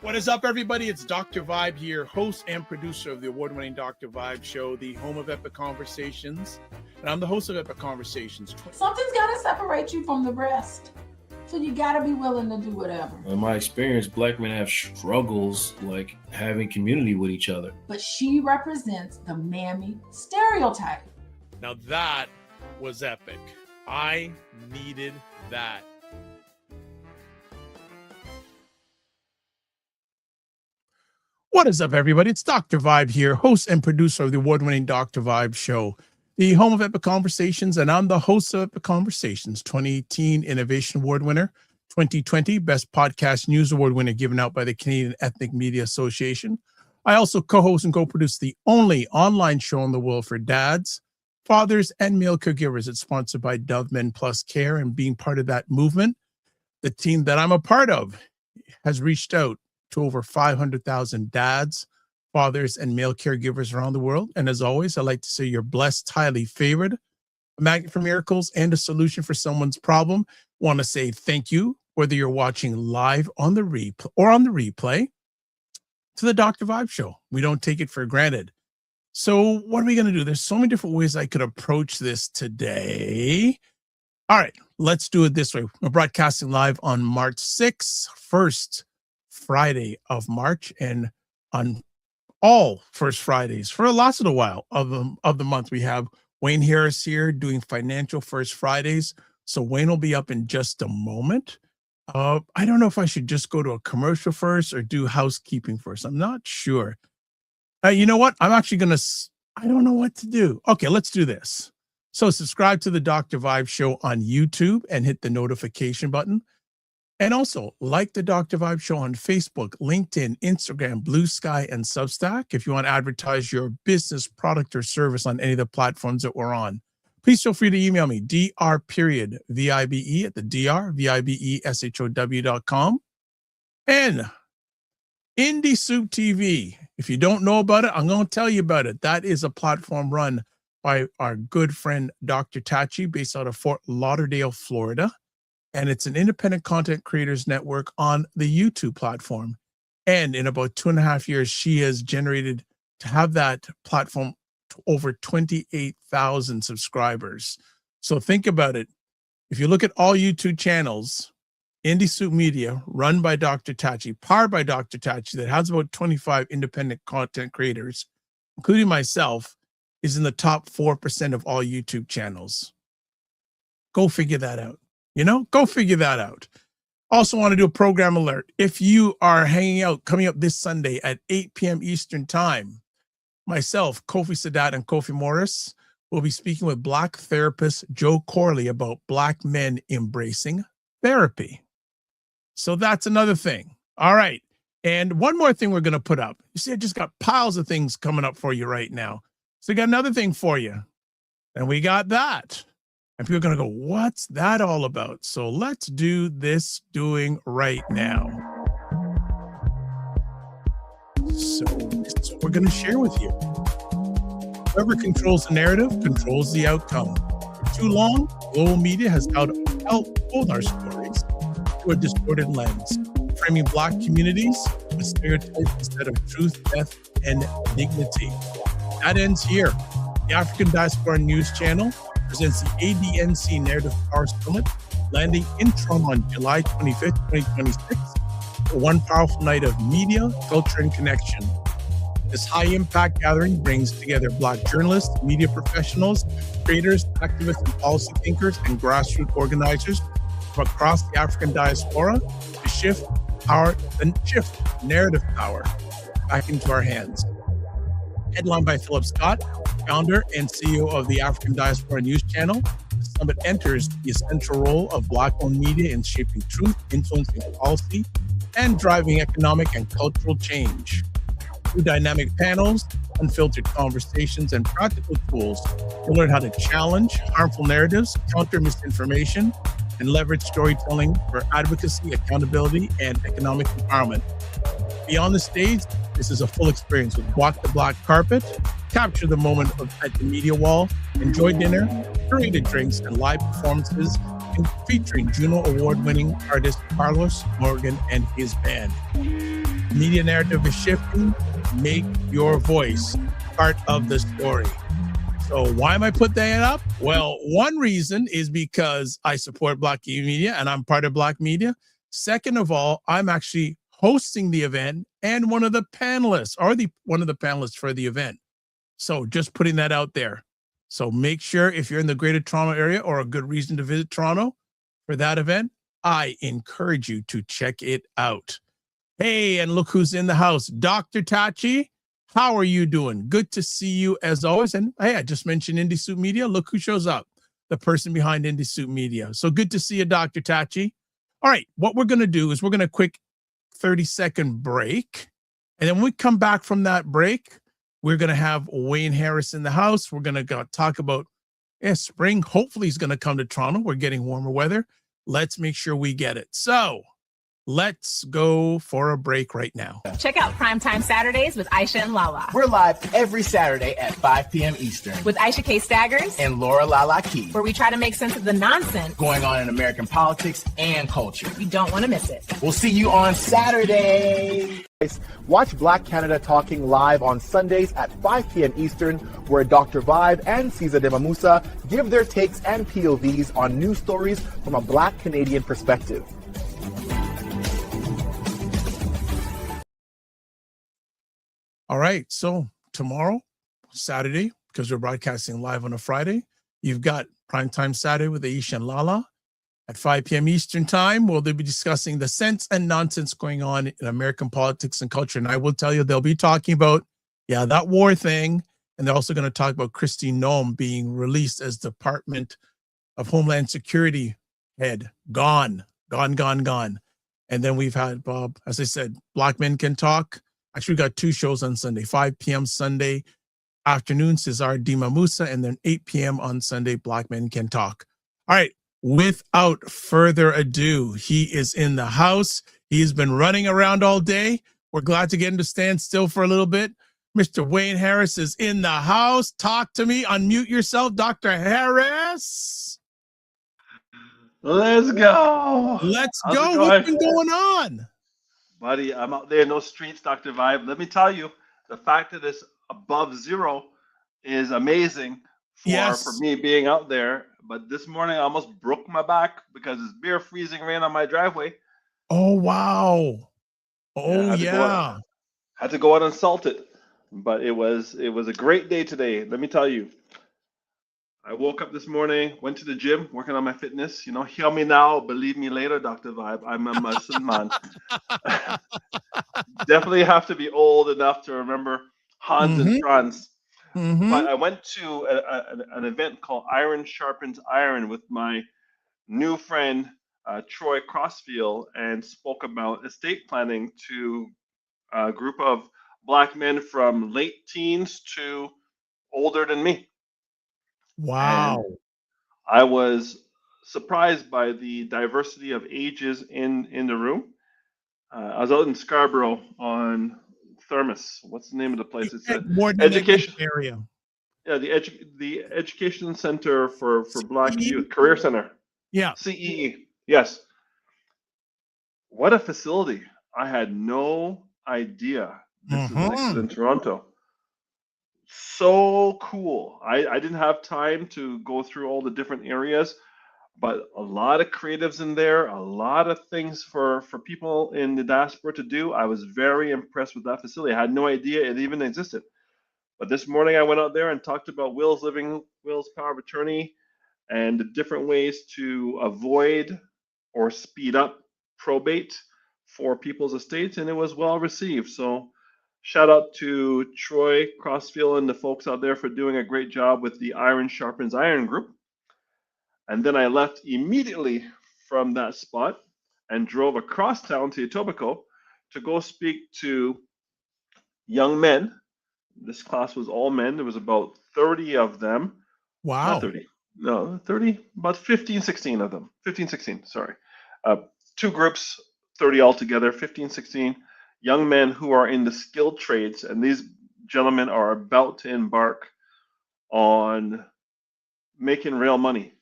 What is up, everybody? It's Dr. Vibe here, host and producer of the award-winning Dr. Vibe show, the home of epic conversations. And I'm the host of Epic Conversations. Something's got to separate you from the rest. So you got to be willing to do whatever. In my experience, black men have struggles like having community with each other. But she represents the mammy stereotype. Now that was epic. I needed that. What is up, everybody? It's Dr. Vibe here, host and producer of the award-winning Dr. Vibe show, the home of Epic Conversations, and I'm the host of Epic Conversations, 2018 Innovation Award winner, 2020 Best Podcast News Award winner given out by the Canadian Ethnic Media Association. I also co-host and co-produce the only online show in the world for dads, fathers, and male caregivers. It's sponsored by Dove Men Plus Care, and being part of that movement, the team that I'm a part of has reached out to over 500,000 dads, fathers, and male caregivers around the world. And as always, I'd like to say you're blessed, highly favored, a magnet for miracles, and a solution for someone's problem. Want to say thank you, whether you're watching live on the replay, to the Dr. Vibe show. We don't take it for granted. So what are we going to do? There's so many different ways I could approach this today. All right, let's do it this way. We're broadcasting live on March 6th, first Friday of March, and on all first Fridays for lots of the while of the month. We have Wayne Harris here doing financial first Fridays. So Wayne will be up in just a moment. I don't know if I should just go to a commercial first or do housekeeping first. I'm not sure. You know what? I'm actually going to, I don't know what to do. Okay, let's do this. So subscribe to the Dr. Vibe show on YouTube and hit the notification button. And also like the Dr. Vibe show on Facebook, LinkedIn, Instagram, Blue Sky, and Substack. If you want to advertise your business, product, or service on any of the platforms that we're on, please feel free to email me, dr.vibe at the drvibeshow.com. And Indie Soup TV. If you don't know about it, I'm going to tell you about it. That is a platform run by our good friend, Dr. Tachi, based out of Fort Lauderdale, Florida. And it's an independent content creators network on the YouTube platform. And in about 2.5 years, she has generated to have that platform to over 28,000 subscribers. So think about it. If you look at all YouTube channels, Indie Soup Media, run by Dr. Tachi, powered by Dr. Tachi, that has about 25 independent content creators, including myself, is in the top 4% of all YouTube channels. Go figure that out. Go figure that out. Also want to do a program alert. If you are hanging out, coming up this Sunday at 8 p.m. Eastern time, myself, Kofi Sadat, and Kofi Morris will be speaking with Black therapist Joe Corley about Black men embracing therapy. So that's another thing. All right. And one more thing we're going to put up. You see, I just got piles of things coming up for you right now. So we got another thing for you. And we got that. And people are going to go, what's that all about? So let's do this doing right now. So this is what we're going to share with you. Whoever controls the narrative controls the outcome. For too long, global media has helped hold our stories through a distorted lens, framing Black communities with stereotypes instead of truth, death, and dignity. That ends here. The African Diaspora News Channel presents the ADNC Narrative Power Summit, landing in Toronto on July 25th, 2026, for one powerful night of media, culture, and connection. This high-impact gathering brings together Black journalists, media professionals, creators, activists, and policy thinkers, and grassroots organizers from across the African diaspora to shift narrative power back into our hands. Headlined by Philip Scott, founder and CEO of the African Diaspora News Channel, the summit enters the essential role of Black-owned media in shaping truth, influencing policy, and driving economic and cultural change. Through dynamic panels, unfiltered conversations, and practical tools, you'll learn how to challenge harmful narratives, counter misinformation, and leverage storytelling for advocacy, accountability, and economic empowerment. Beyond the stage, this is a full experience with walk the black carpet, capture the moment at the media wall, enjoy dinner, curated drinks, and live performances featuring Juno Award-winning artist Carlos Morgan and his band. Media narrative is shifting. Make your voice part of the story. So why am I putting that up? Well, one reason is because I support Black media and I'm part of Black media. Second of all, I'm actually hosting the event and one of the panelists one of the panelists for the event. So just putting that out there. So make sure if you're in the greater Toronto area or a good reason to visit Toronto for that event, I encourage you to check it out. Hey, and look who's in the house. Dr. Tachi, how are you doing? Good to see you as always. And hey, I just mentioned Indie Soup Media. Look who shows up, the person behind Indie Soup Media. So good to see you, Dr. Tachi. All right, what we're going to do is we're going to quick 30-second break. And then when we come back from that break, we're going to have Wayne Harris in the house. We're going to talk about spring. Hopefully he's going to come to Toronto. We're getting warmer weather. Let's make sure we get it. So let's go for a break right now. Check out Primetime Saturdays with Aisha and Lala. We're live every Saturday at 5 p.m. Eastern With Aisha K. Staggers and Laura Lala Key, where we try to make sense of the nonsense going on in American politics and culture. You don't want to miss it. We'll see you on Saturday. Watch Black Canada Talking live on Sundays at 5 p.m. Eastern, where Dr. Vibe and Cesar de Mamusa give their takes and POVs on news stories from a Black Canadian perspective. All right, so tomorrow, Saturday, because we're broadcasting live on a Friday, you've got Primetime Saturday with Aisha and Lala at 5 p.m. Eastern time. They'll be discussing the sense and nonsense going on in American politics and culture. And I will tell you, they'll be talking about, that war thing. And they're also going to talk about Kristi Noem being released as Department of Homeland Security head. Gone. And then we've had, Bob, as I said, Black Men Can Talk. Actually, we got two shows on Sunday, 5 p.m. Sunday afternoon, Cesar de Mamusa, and then 8 p.m. on Sunday, Black Men Can Talk. All right, without further ado, he is in the house. He's been running around all day. We're glad to get him to stand still for a little bit. Mr. Wayne Harris is in the house. Talk to me. Unmute yourself, Dr. Harris. Let's go. Let's How's go. it What's going? been going on? Buddy, I'm out there in those streets, Dr. Vibe. Let me tell you, the fact that it's above zero is amazing for me being out there. But this morning I almost broke my back because it's bare freezing rain on my driveway. Oh, wow. Oh, yeah. Had to go out and salt it. But it was a great day today. Let me tell you. I woke up this morning, went to the gym, working on my fitness. Hear me now, believe me later, Dr. Vibe. I'm a Muslim man. Definitely have to be old enough to remember Hans and Franz. But I went to an event called Iron Sharpens Iron with my new friend, Troy Crossfield, and spoke about estate planning to a group of Black men from late teens to older than me. Wow. And I was surprised by the diversity of ages in the room. I was out in Scarborough on Thermos. What's the name of the place? It's an education area. Yeah, the Education Center for Black Youth, Career Center. Yeah. CEE. Yes. What a facility. I had no idea this existed in Toronto. So cool. I didn't have time to go through all the different areas, but a lot of creatives in there, a lot of things for people in the diaspora to do. I was very impressed with that facility. I had no idea it even existed. But this morning I went out there and talked about Will's power of attorney and the different ways to avoid or speed up probate for people's estates, and it was well received. So shout out to Troy Crossfield and the folks out there for doing a great job with the Iron Sharpens Iron group. And then I left immediately from that spot and drove across town to Etobicoke to go speak to young men. This class was all men. There was about 30 of them. Wow. Not 30. No, 30, about 15, 16 of them. 15, 16, sorry. Two groups, 30 altogether, 15, 16 young men who are in the skilled trades. And these gentlemen are about to embark on making real money.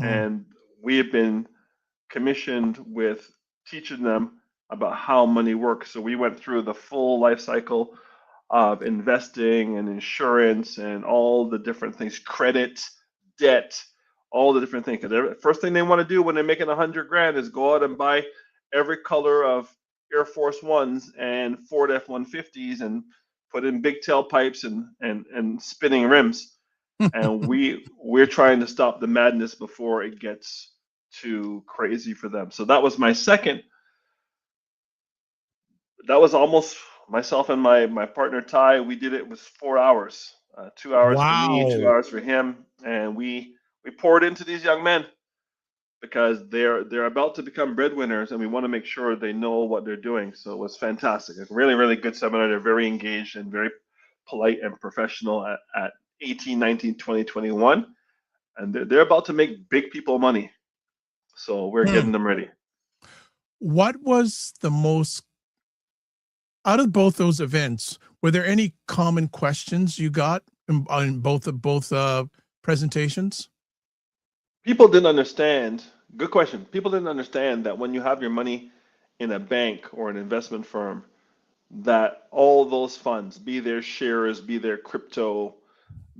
And we have been commissioned with teaching them about how money works. So we went through the full life cycle of investing and insurance and all the different things, credit, debt, all the different things. Because first thing they want to do when they're making 100 grand is go out and buy every color of Air Force Ones and Ford F-150s and put in big tailpipes and spinning rims. And we're trying to stop the madness before it gets too crazy for them. So that was my second. That was almost myself and my partner Ty. We did it. It was 4 hours, 2 hours for me, 2 hours for him, and we poured into these young men because they're about to become breadwinners, and we want to make sure they know what they're doing. So it was fantastic. A really, really good seminar. They're very engaged and very polite and professional at 18, 19, 20, 21, and they're about to make big people money. So we're getting them ready. What was the most, out of both those events, were there any common questions you got in both presentations? People didn't understand. Good question. People didn't understand that when you have your money in a bank or an investment firm, that all those funds, be their shares, be their crypto,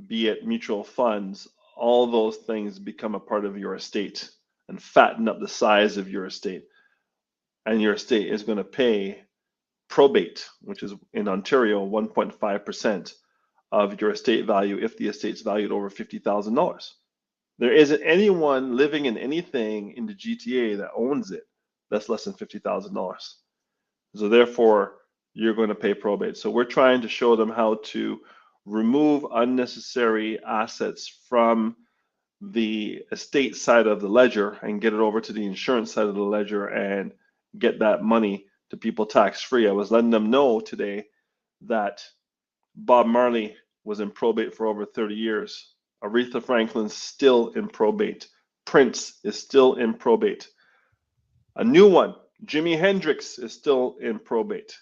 be it mutual funds, all those things become a part of your estate and fatten up the size of your estate. And your estate is going to pay probate, which is in Ontario 1.5% of your estate value if the estate's valued over $50,000. There isn't anyone living in anything in the GTA that owns it that's less than $50,000. So therefore, you're going to pay probate. So we're trying to show them how to remove unnecessary assets from the estate side of the ledger and get it over to the insurance side of the ledger and get that money to people tax free. I was letting them know today that Bob Marley was in probate for over 30 years. Aretha Franklin's still in probate. Prince is still in probate. A new one, Jimi Hendrix, is still in probate.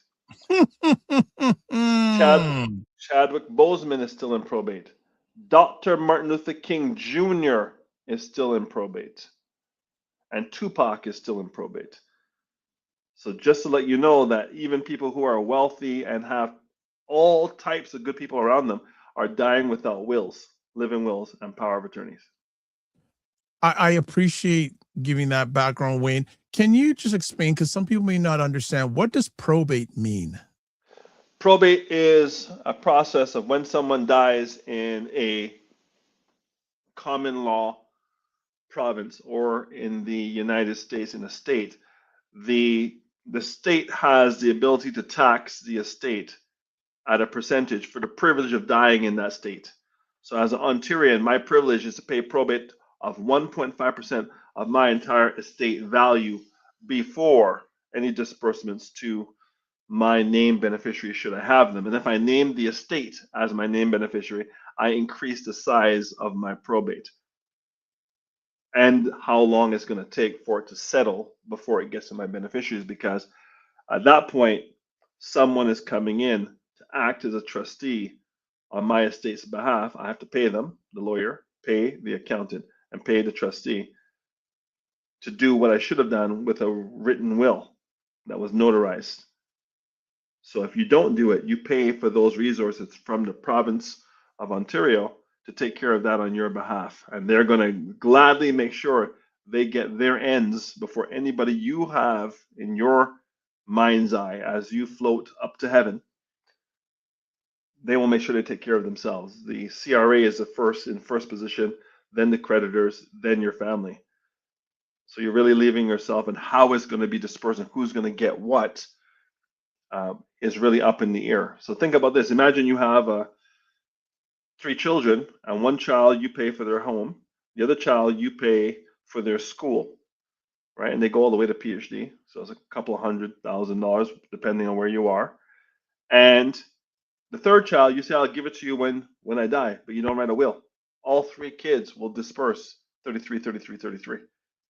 Chadwick Boseman is still in probate. Dr. Martin Luther King Jr. is still in probate. And Tupac is still in probate. So just to let you know that even people who are wealthy and have all types of good people around them are dying without wills, living wills, and power of attorneys. I appreciate giving that background, Wayne. Can you just explain, because some people may not understand, what does probate mean? Probate is a process of when someone dies in a common law province or in the United States in a state, the state has the ability to tax the estate at a percentage for the privilege of dying in that state. So as an Ontarian, my privilege is to pay probate of 1.5% of my entire estate value before any disbursements to my named beneficiary should I have them. And if I name the estate as my named beneficiary, I increase the size of my probate and how long it's going to take for it to settle before it gets to my beneficiaries, because at that point, someone is coming in to act as a trustee on my estate's behalf. I have to pay them, the lawyer, pay the accountant, and pay the trustee to do what I should have done with a written will that was notarized. So if you don't do it, you pay for those resources from the province of Ontario to take care of that on your behalf. And they're going to gladly make sure they get their ends before anybody you have in your mind's eye as you float up to heaven. They will make sure they take care of themselves. The CRA is in first position, then the creditors, then your family. So you're really leaving yourself, and how it's going to be dispersed and who's going to get what is really up in the air. So think about this. Imagine you have 3 children, and one child you pay for their home, the other child you pay for their school, right? And they go all the way to PhD. So it's a couple of $100,000 depending on where you are. And the third child, you say, I'll give it to you when I die, but you don't write a will. All 3 kids will disperse 33, 33, 33,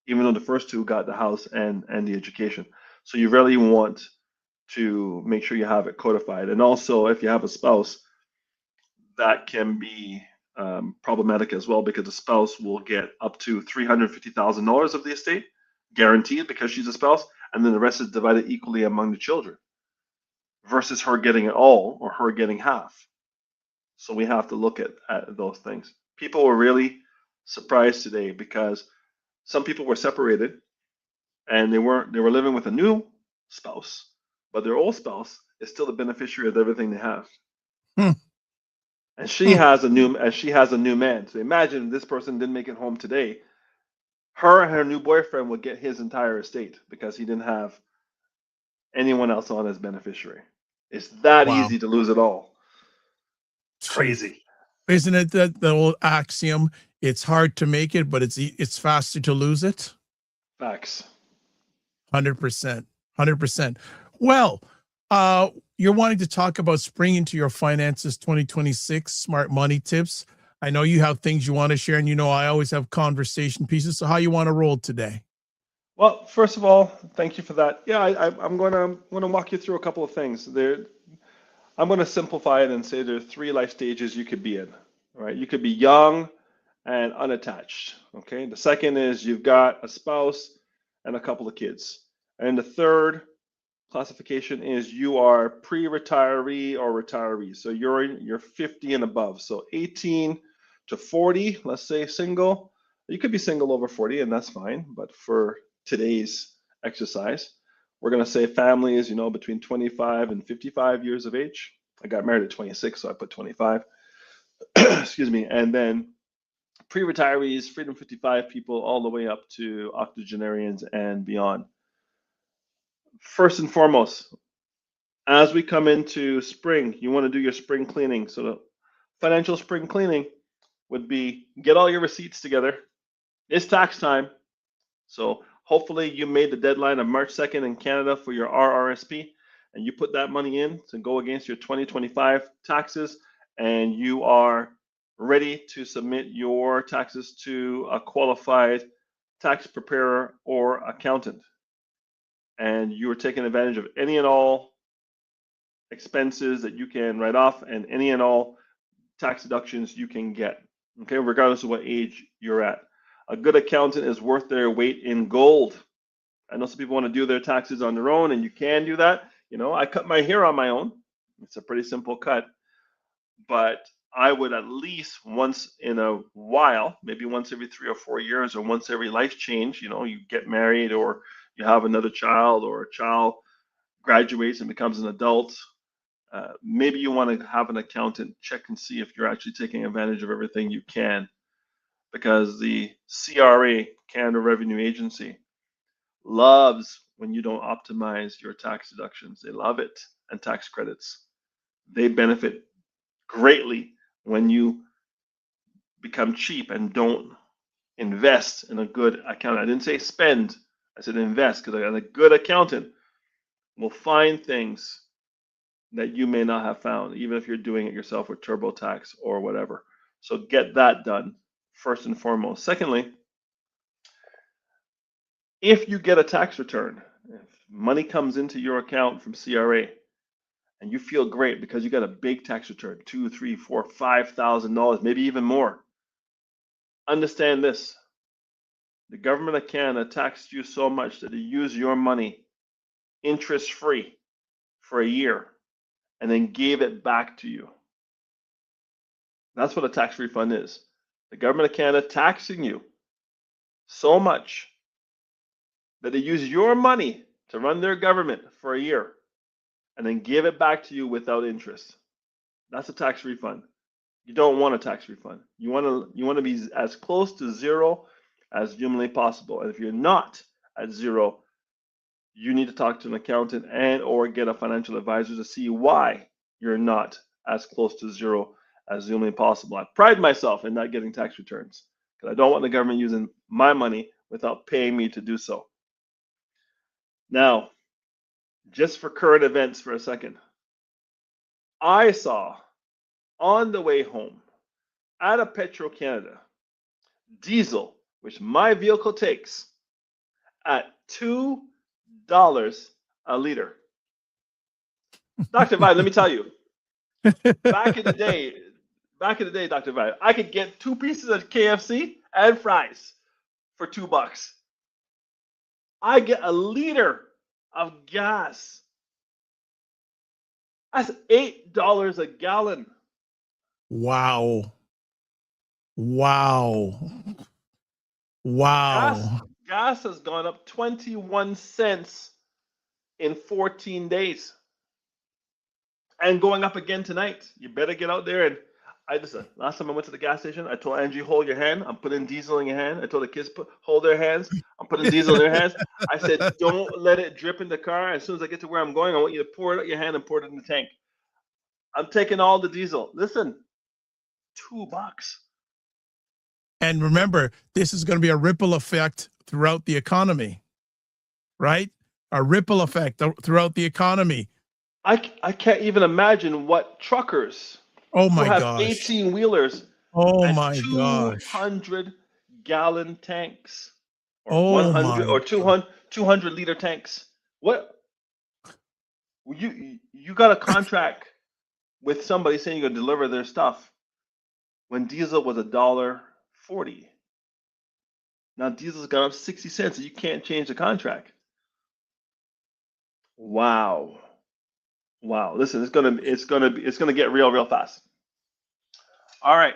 even though the first 2 got the house and the education. So you really want to make sure you have it codified. And also, if you have a spouse, that can be problematic as well, because the spouse will get up to $350,000 of the estate guaranteed because she's a spouse, and then the rest is divided equally among the children, versus her getting it all or her getting half. So we have to look at those things. People were really surprised today because some people were separated and they were living with a new spouse, but their old spouse is still the beneficiary of everything they have. Hmm. And she has a new man. So imagine this person didn't make it home today. Her and her new boyfriend would get his entire estate because he didn't have anyone else on as beneficiary. It's that Wow. easy to lose it all. Jeez. Crazy. Isn't it that the old axiom? It's hard to make it, but it's faster to lose it. Facts. 100%. 100%. Well, you're wanting to talk about spring into your finances 2026 smart money tips. I know you have things you want to share, and I always have conversation pieces. So how you want to roll today? Well, first of all, thank you for that. Yeah, I'm going to walk you through a couple of things. I'm going to simplify it and say there are 3 life stages you could be in. All right, you could be young and unattached. Okay, the second is you've got a spouse and a couple of kids, and the third classification is you are pre-retiree or retiree. So you're 50 and above. So 18 to 40, let's say single. You could be single over 40, and that's fine. But for today's exercise, we're going to say families, between 25 and 55 years of age. I got married at 26, so I put 25. Excuse me. And then pre-retirees, Freedom 55 people, all the way up to octogenarians and beyond. First and foremost, as we come into spring, you want to do your spring cleaning. So the financial spring cleaning would be get all your receipts together. It's tax time. So hopefully you made the deadline of March 2nd in Canada for your RRSP, and you put that money in to go against your 2025 taxes, and you are ready to submit your taxes to a qualified tax preparer or accountant. And you are taking advantage of any and all expenses that you can write off and any and all tax deductions you can get, okay, regardless of what age you're at. A good accountant is worth their weight in gold. I know some people want to do their taxes on their own, and you can do that. I cut my hair on my own. It's a pretty simple cut, but I would at least once in a while, maybe once every 3 or 4 years, or once every life change, you get married or you have another child, or a child graduates and becomes an adult. Maybe you want to have an accountant check and see if you're actually taking advantage of everything you can, because the CRA, Canada Revenue Agency, loves when you don't optimize your tax deductions. They love it, and tax credits. They benefit greatly when you become cheap and don't invest in a good accountant. I didn't say spend, I said invest, because a good accountant will find things that you may not have found, even if you're doing it yourself with TurboTax or whatever. So get that done first and foremost. Secondly, if you get a tax return, if money comes into your account from CRA and you feel great because you got a big tax return, $2,000, $3,000, $4,000, $5,000, maybe even more, understand this: the government of Canada taxed you so much that they use your money interest-free for a year and then gave it back to you. That's what a tax refund is. The government of Canada taxing you so much that they use your money to run their government for a year and then give it back to you without interest. That's a tax refund. You don't want a tax refund. You want to be as close to zero as humanly possible. And if you're not at zero, you need to talk to an accountant and or get a financial advisor to see why you're not as close to zero as humanly possible. I pride myself in not getting tax returns because I don't want the government using my money without paying me to do so. Now, just for current events for a second, I saw on the way home at a Petro-Canada diesel, which my vehicle takes, at $2 a liter. Dr. Vibe, let me tell you, back in the day, Dr. Vibe, I could get 2 pieces of KFC and fries for $2. I get a liter of gas. That's $8 a gallon. Wow. Wow. Wow. Gas has gone up 21 cents in 14 days. And going up again tonight. You better get out there and listen. Last time I went to the gas station, I told Angie, hold your hand. I'm putting diesel in your hand. I told the kids, hold their hands. I'm putting diesel in their hands. I said, don't let it drip in the car. As soon as I get to where I'm going, I want you to pour it out your hand and pour it in the tank. I'm taking all the diesel. Listen, $2. And remember, this is going to be a ripple effect throughout the economy, right? A ripple effect throughout the economy. I can't even imagine what truckers Oh who my have gosh. 18 wheelers Oh and my gosh. 200-gallon tanks or Oh 100 my or 200-liter tanks. What you got a contract with somebody saying you're gonna deliver their stuff when diesel was $1.40. Now diesel's gone up 60 cents, and you can't change the contract. Wow. Listen, it's gonna get real fast. All right.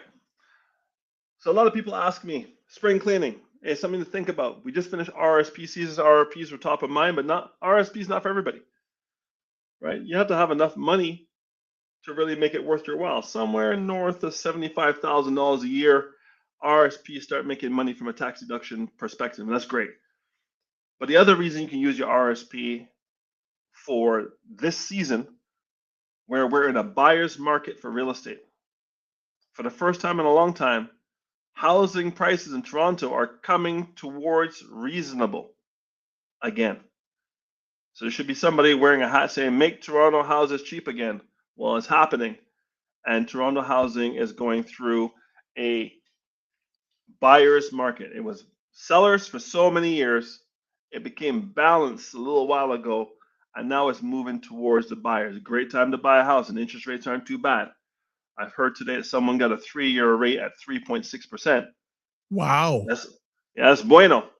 So a lot of people ask me, spring cleaning is something to think about. We just finished RSP season. RSPs were top of mind, but not RSPs not for everybody, right? You have to have enough money to really make it worth your while. Somewhere north of $75,000 a year, RSPs start making money from a tax deduction perspective, and that's great. But the other reason you can use your RSP for this season, where we're in a buyer's market for real estate, for the first time in a long time, housing prices in Toronto are coming towards reasonable again. So there should be somebody wearing a hat saying, make Toronto houses cheap again. Well, it's happening. And Toronto housing is going through a buyer's market. It was sellers for so many years. It became balanced a little while ago. And now it's moving towards the buyers. A great time to buy a house, and interest rates aren't too bad. I've heard today that someone got a 3-year rate at 3.6%. Wow. That's bueno.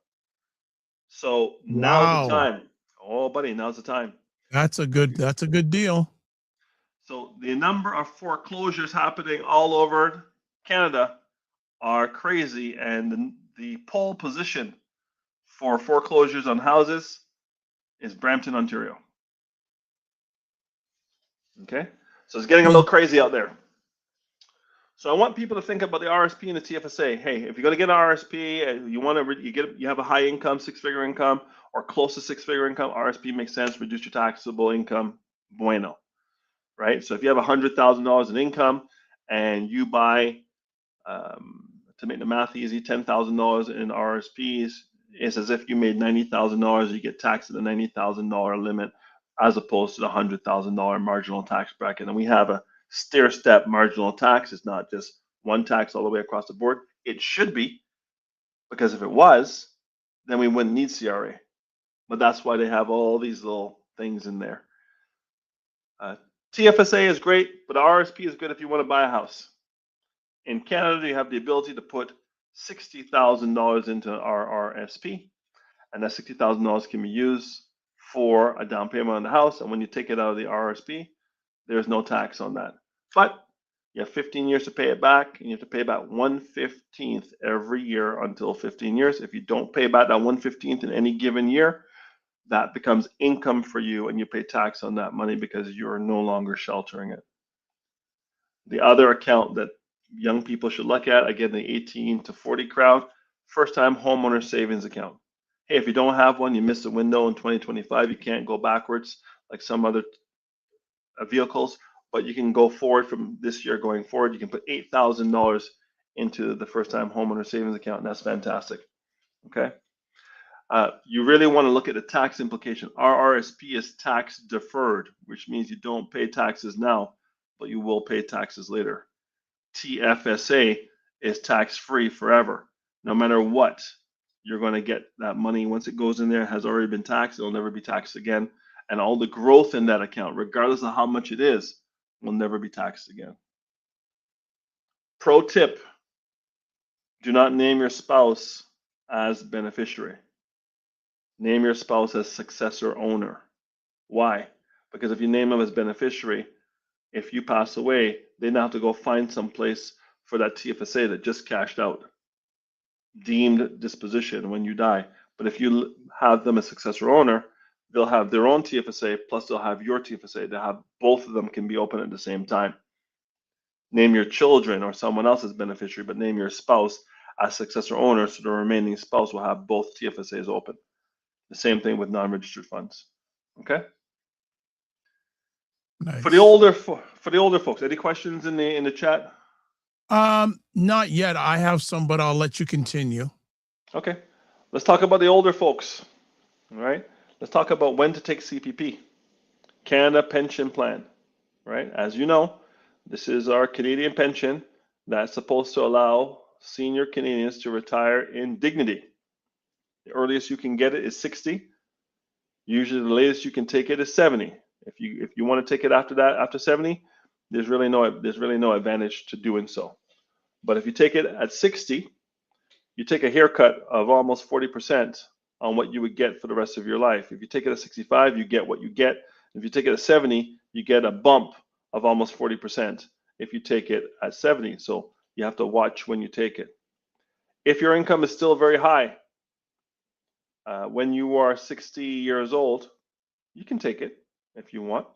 So now's the Wow. time. Oh, buddy, now's the time. That's a good deal. So the number of foreclosures happening all over Canada are crazy, and the pole position for foreclosures on houses is Brampton, Ontario. Okay, so it's getting a little crazy out there. So I want people to think about the RSP and the TFSA. Hey, if you're going to get an RSP and you have a high income, 6-figure income, or close to 6-figure income, RSP makes sense. Reduce your taxable income, bueno, right? So if you have $100,000 in income and you buy, to make the math easy, $10,000 in RSPs, it's as if you made $90,000. You get taxed at the $90,000 limit, as opposed to the $100,000 marginal tax bracket. And we have a stair-step marginal tax. It's not just one tax all the way across the board. It should be, because if it was, then we wouldn't need CRA. But that's why they have all these little things in there. TFSA is great, but RSP is good if you want to buy a house. In Canada, you have the ability to put $60,000 into RRSP, and that $60,000 can be used for a down payment on the house. And when you take it out of the RSP, there's no tax on that. But you have 15 years to pay it back, and you have to pay back 1/15 every year until 15 years. If you don't pay back that 1/15 in any given year, that becomes income for you, and you pay tax on that money because you're no longer sheltering it. The other account that young people should look at, again, the 18 to 40 crowd, first-time homeowner savings account. Hey, if you don't have one, you missed a window in 2025. You can't go backwards like some other vehicles, but you can go forward from this year going forward. You can put $8,000 into the first-time homeowner savings account, and that's fantastic. Okay. You really want to look at the tax implication. RRSP is tax deferred, which means you don't pay taxes now, but you will pay taxes later. TFSA is tax-free forever. No matter what, you're going to get that money. Once it goes in there, it has already been taxed. It'll never be taxed again. And all the growth in that account, regardless of how much it is, will never be taxed again. Pro tip, do not name your spouse as beneficiary. Name your spouse as successor owner. Why? Because if you name them as beneficiary, if you pass away, they now have to go find some place for that TFSA that just cashed out, deemed disposition when you die. But if you have them as successor owner, they'll have their own TFSA, plus they'll have your TFSA. They'll have both of them can be open at the same time. Name your children or someone else as beneficiary, but name your spouse as successor owner, so the remaining spouse will have both TFSAs open. The same thing with non-registered funds. Okay. Nice. For the older folks, any questions in the chat? Not yet. I have some, but I'll let you continue. Okay. Let's talk about the older folks. All right. Let's talk about when to take CPP, Canada Pension Plan. Right. As you know, this is our Canadian pension that's supposed to allow senior Canadians to retire in dignity. The earliest you can get it is 60. Usually the latest you can take it is 70. If you want to take it after that, after 70, there's really no advantage to doing so. But if you take it at 60, you take a haircut of almost 40% on what you would get for the rest of your life. If you take it at 65, you get what you get. If you take it at 70, you get a bump of almost 40% if you take it at 70. So you have to watch when you take it. If your income is still very high, when you are 60 years old, you can take it if you want.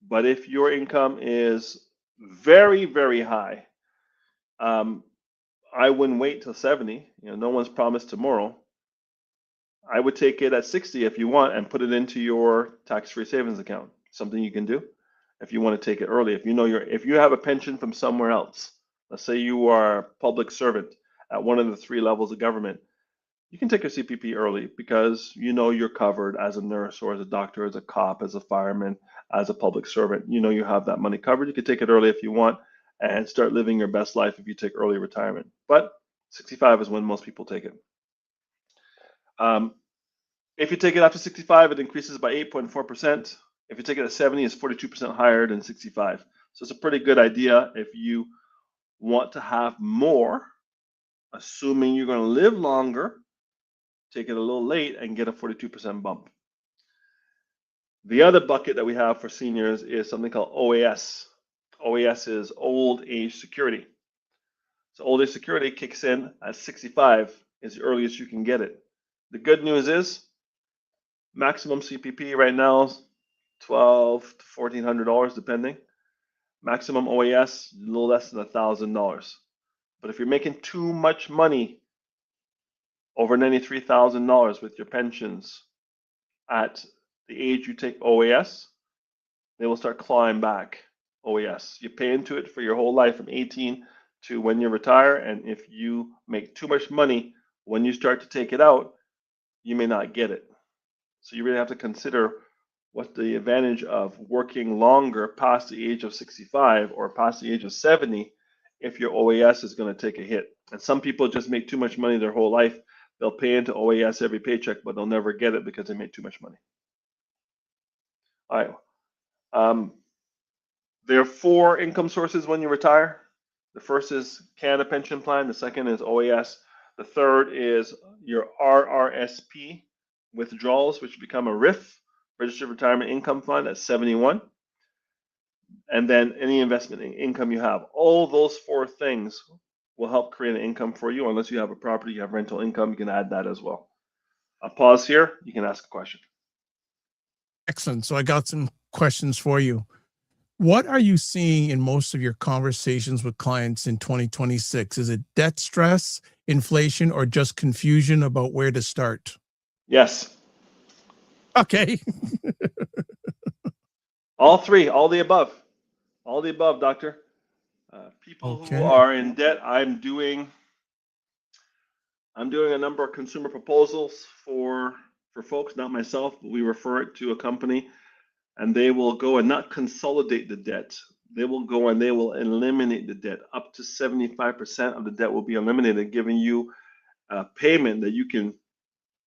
But if your income is very, very high, I wouldn't wait till 70. No one's promised tomorrow. I would take it at 60 if you want and put it into your tax-free savings account. Something you can do if you want to take it early. If you have a pension from somewhere else, let's say you are a public servant at one of the 3 levels of government, you can take your CPP early because you're covered as a nurse or as a doctor, as a cop, as a fireman, as a public servant. You have that money covered. You can take it early if you want and start living your best life if you take early retirement. But 65 is when most people take it. If you take it after 65, it increases by 8.4%. If you take it at 70, it's 42% higher than 65. So it's a pretty good idea if you want to have more, assuming you're going to live longer. Take it a little late and get a 42% bump. The other bucket that we have for seniors is something called OAS. OAS is old age security. So old age security kicks in at 65 is the earliest you can get it. The good news is maximum CPP right now is $1,200 to $1,400 depending. Maximum OAS a little less than $1,000. But if you're making too much money, over $93,000 with your pensions at the age you take OAS, they will start clawing back OAS. You pay into it for your whole life from 18 to when you retire, and if you make too much money when you start to take it out, you may not get it. So you really have to consider what's the advantage of working longer past the age of 65 or past the age of 70 if your OAS is going to take a hit. And some people just make too much money their whole life. They'll pay into OAS every paycheck, but they'll never get it because they made too much money. All right. There are 4 income sources when you retire. The first is Canada Pension Plan. The second is OAS. The third is your RRSP withdrawals, which become a RIF, Registered Retirement Income Fund, at 71. And then any investment income you have. All those 4 things will help create an income for you. Unless you have a property, you have rental income, you can add that as well. I'll pause here. You can ask a question. Excellent. So I got some questions for you. What are you seeing in most of your conversations with clients in 2026? Is it debt stress, inflation, or just confusion about where to start? Yes. Okay. All 3, all the above. All the above, doctor. People Okay. who are in debt, I'm doing a number of consumer proposals for folks, not myself, but we refer it to a company, and they will go and not consolidate the debt. They will go and they will eliminate the debt. Up to 75% of the debt will be eliminated, giving you a payment that you can,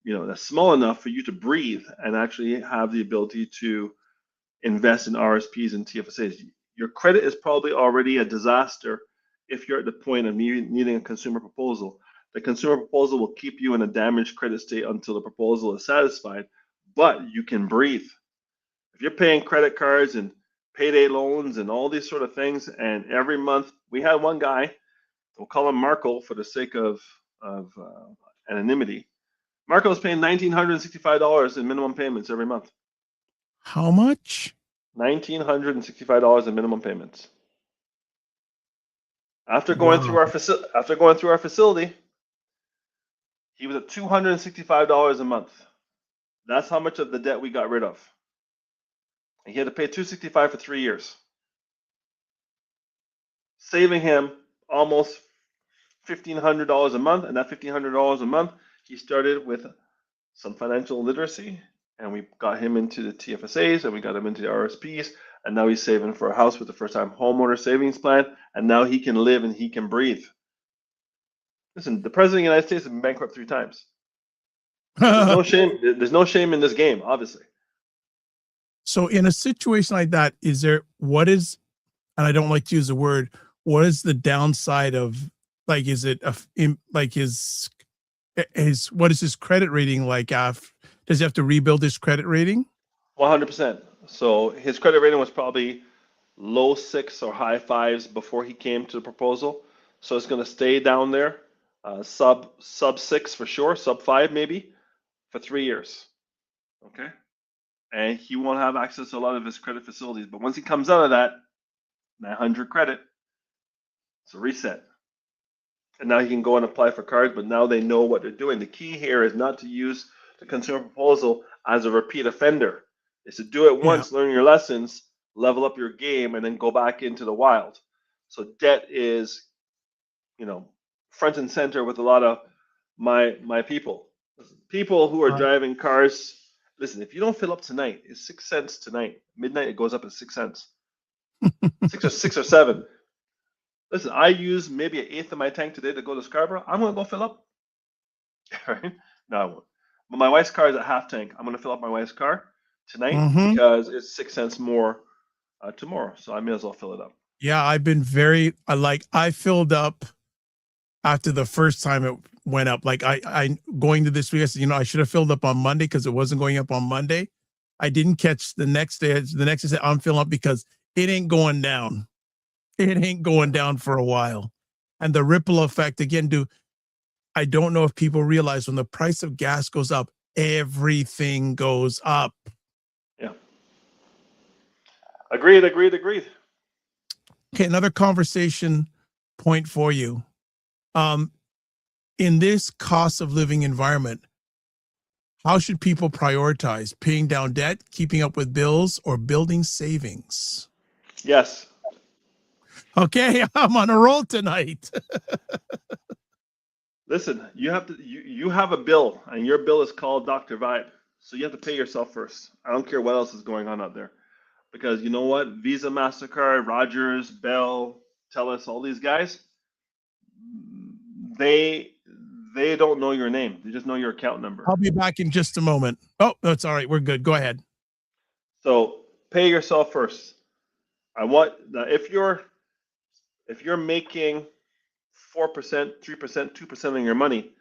that's small enough for you to breathe and actually have the ability to invest in RSPs and TFSAs. Your credit is probably already a disaster if you're at the point of needing a consumer proposal. The consumer proposal will keep you in a damaged credit state until the proposal is satisfied, but you can breathe. If you're paying credit cards and payday loans and all these sort of things, and every month we had one guy, we'll call him Marco for the sake of anonymity. Marco was paying $1,965 in minimum payments every month. How much? $1,965 in minimum payments. After going through our facility, he was at $265 a month. That's how much of the debt we got rid of. And he had to pay $265 for 3 years, saving him almost $1,500 a month. And that $1,500 a month, he started with some financial literacy, and we got him into the TFSAs, and we got him into the RSPs, and now he's saving for a house with the first-time homeowner savings plan, and now he can live and he can breathe. Listen, the president of the United States has been bankrupt 3 times. There's no shame. There's no shame in this game, obviously. So in a situation like that, and I don't like to use the word, what is the downside of, like, is it what is his credit rating like? Does he have to rebuild his credit rating? 100%. So his credit rating was probably low 6 or high 5s before he came to the proposal. So it's going to stay down there, sub 6 for sure, sub 5 maybe, for 3 years. Okay. And he won't have access to a lot of his credit facilities. But once he comes out of that, 900 credit, it's a reset. And now he can go and apply for cards, but now they know what they're doing. The key here is not to use the consumer proposal as a repeat offender. It's to do it once, learn your lessons, level up your game, and then go back into the wild. So debt is, front and center with a lot of my people. People who are driving cars. Listen, if you don't fill up tonight, it's 6 cents tonight. Midnight, it goes up at 6 cents. 6 or 7. Listen, I use maybe 1/8 of my tank today to go to Scarborough. I'm going to go fill up. Right? No, I won't. But my wife's car is at half tank. I'm going to fill up my wife's car tonight because it's 6 cents more tomorrow. So I may as well fill it up. Yeah, I've been I filled up after the first time it went up. Like I going to this week, I said, I should have filled up on Monday because it wasn't going up on Monday. I didn't catch the next day. The next day I'm filling up because it ain't going down. It ain't going down for a while. And the ripple effect, again, I don't know if people realize when the price of gas goes up, everything goes up. Yeah. Agreed. Okay, another conversation point for you. In this cost of living environment, how should people prioritize? Paying down debt, keeping up with bills, or building savings? Yes. Okay, I'm on a roll tonight. Listen, you have a bill, and your bill is called Dr. Vibe. So you have to pay yourself first. I don't care what else is going on out there. Because you know what? Visa, MasterCard, Rogers, Bell, TELUS, all these guys, they don't know your name. They just know your account number. I'll be back in just a moment. Oh, that's all right. We're good. Go ahead. So pay yourself first. If you're making 4%, 3%, 2% on your money,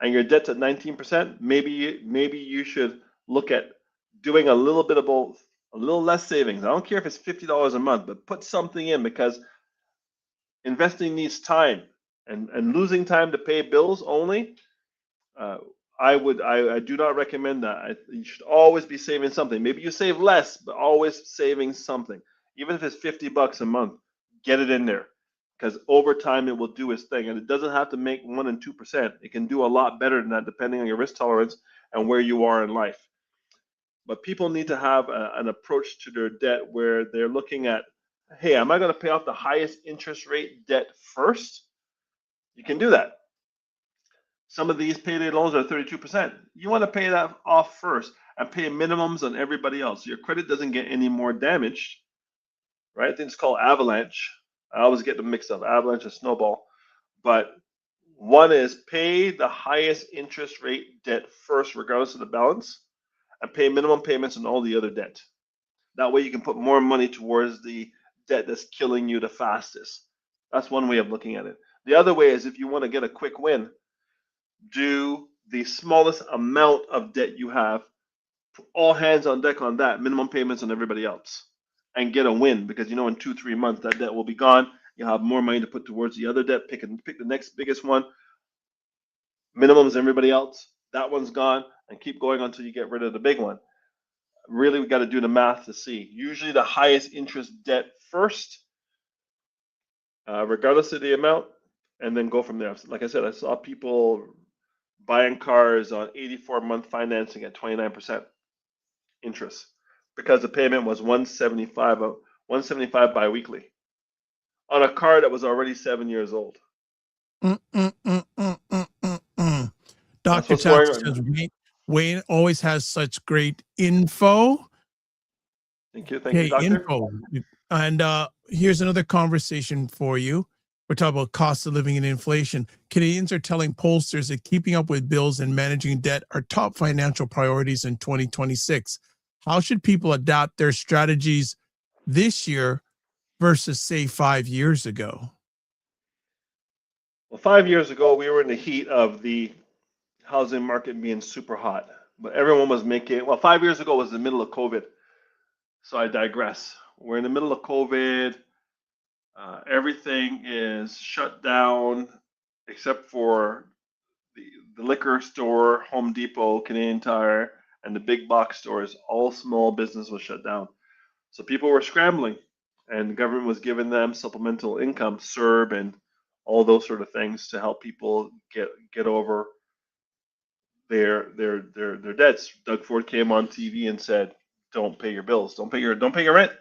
and your debt's at 19%, maybe you should look at doing a little bit of both, a little less savings. I don't care if it's $50 a month, but put something in, because investing needs time, and losing time to pay bills only. I do not recommend that. You should always be saving something. Maybe you save less, but always saving something. Even if it's $50 a month, get it in there, because over time it will do its thing, and it doesn't have to make 1% and 2%. It can do a lot better than that, depending on your risk tolerance and where you are in life. But people need to have an approach to their debt where they're looking at, hey, am I going to pay off the highest interest rate debt first? You can do that. Some of these payday loans are 32%. You want to pay that off first and pay minimums on everybody else, so your credit doesn't get any more damaged. Right? I think it's called avalanche. I always get them mixed up, avalanche and snowball. But one is pay the highest interest rate debt first, regardless of the balance, and pay minimum payments on all the other debt. That way you can put more money towards the debt that's killing you the fastest. That's one way of looking at it. The other way is, if you want to get a quick win, do the smallest amount of debt you have all hands on deck on that, minimum payments on everybody else, and get a win, because in 2-3 months that debt will be gone. You'll have more money to put towards the other debt. Pick the next biggest one. Minimums everybody else. That one's gone, and keep going until you get rid of the big one. Really, we got to do the math to see. Usually, the highest interest debt first, regardless of the amount, and then go from there. Like I said, I saw people buying cars on 84-month financing at 29% interest because the payment was 175 biweekly on a car that was already 7 years old. Dr. Tax says Wayne always has such great info. Thank you, doctor. Info. And here's another conversation for you. We're talking about cost of living and inflation. Canadians are telling pollsters that keeping up with bills and managing debt are top financial priorities in 2026. How should people adapt their strategies this year versus, say, 5 years ago? Well, 5 years ago, we were in the heat of the housing market being super hot, but everyone was making, 5 years ago was the middle of COVID. So I digress. We're in the middle of COVID. Everything is shut down except for the liquor store, Home Depot, Canadian Tire, and the big box stores. All small business was shut down. So people were scrambling, and the government was giving them supplemental income, CERB, and all those sort of things to help people get over their debts. Doug Ford came on TV and said, "Don't pay your bills. Don't pay your rent.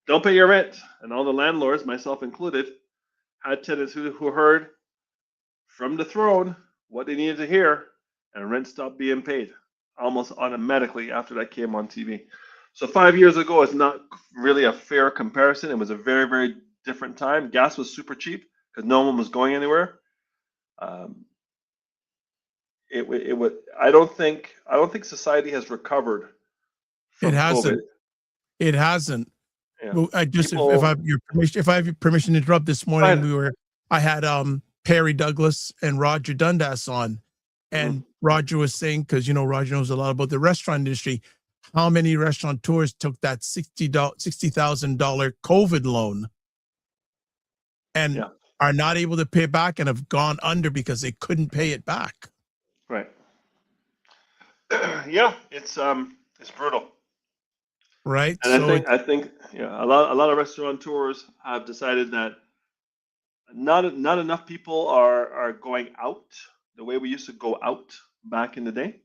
Don't pay your rent." And all the landlords, myself included, had tenants who heard from the throne what they needed to hear, and rent stopped being paid almost automatically after that came on TV. So 5 years ago is not really a fair comparison. It was a very, very different time. Gas was super cheap because no one was going anywhere. It would. I don't think society has recovered from It hasn't. COVID. It hasn't. Yeah. Well, I just People- if I have your permission to interrupt, this morning I had Perry Douglas and Roger Dundas on, and Roger was saying, because Roger knows a lot about the restaurant industry, how many restaurateurs took that $60,000 COVID loan and are not able to pay it back and have gone under because they couldn't pay it back. Right. Yeah, it's brutal. Right. And so I think a lot of restaurateurs have decided that not enough people are going out the way we used to go out back in the day.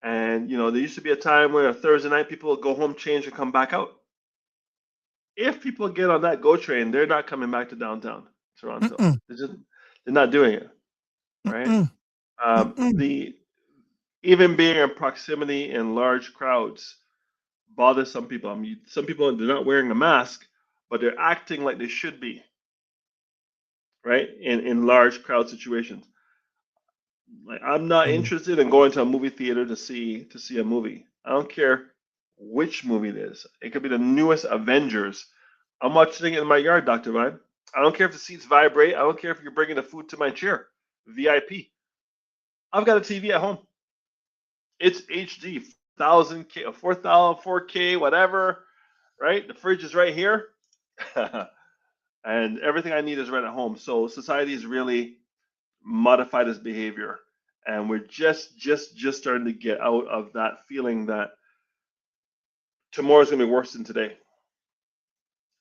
And there used to be a time where Thursday night people would go home, change, and come back out. If people get on that GO train, they're not coming back to downtown Toronto. They're not doing it, right? Even being in proximity in large crowds bothers some people. I mean, some people, they're not wearing a mask, but they're acting like they should be, right? In large crowd situations. Like, I'm not interested in going to a movie theater to see a movie. I don't care which movie it is. It could be the newest Avengers. I'm watching it in my yard, Dr. Vine. I don't care if the seats vibrate. I don't care if you're bringing the food to my chair. VIP. I've got a TV at home. It's HD, 1000K, 4000, 4K, whatever, right? The fridge is right here. And everything I need is right at home. So society has really modified its behavior. And we're just starting to get out of that feeling that tomorrow's going to be worse than today.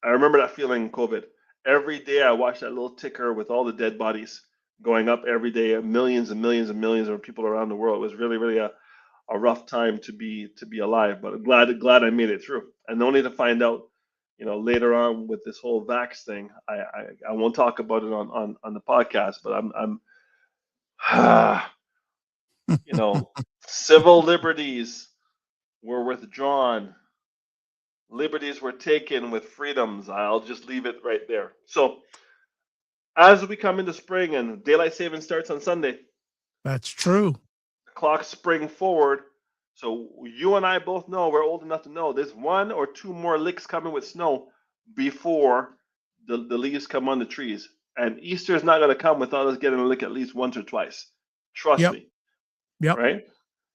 I remember that feeling in COVID. Every day I watched that little ticker with all the dead bodies going up every day, millions and millions and millions of people around the world. It was really, really a rough time to be alive, but I'm glad I made it through. And only to find out, later on with this whole vax thing, I won't talk about it on the podcast, but I'm civil liberties were withdrawn. Liberties were taken with freedoms. I'll just leave it right there. So as we come into spring and daylight saving starts on Sunday, that's true. the clocks spring forward. So you and I both know, we're old enough to know, there's 1 or 2 more licks coming with snow before the leaves come on the trees. And Easter is not going to come without us getting a lick at least once or twice. Trust me. Yep. Right?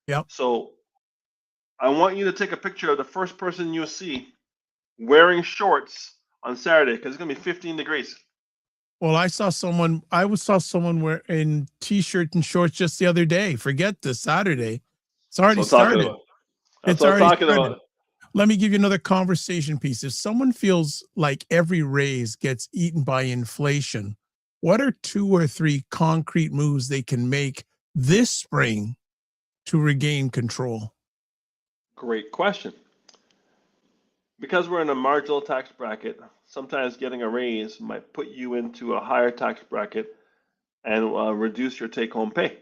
Yep. So I want you to take a picture of the first person you see wearing shorts on Saturday because it's gonna be 15 degrees. Well, I saw someone wearing t-shirt and shorts just the other day. Forget the Saturday. It's already That's what I'm talking started. about. That's It's what I'm already talking started. about. Let me give you another conversation piece. If someone feels like every raise gets eaten by inflation, what are 2 or 3 concrete moves they can make this spring to regain control? Great question. Because we're in a marginal tax bracket, sometimes getting a raise might put you into a higher tax bracket and reduce your take-home pay.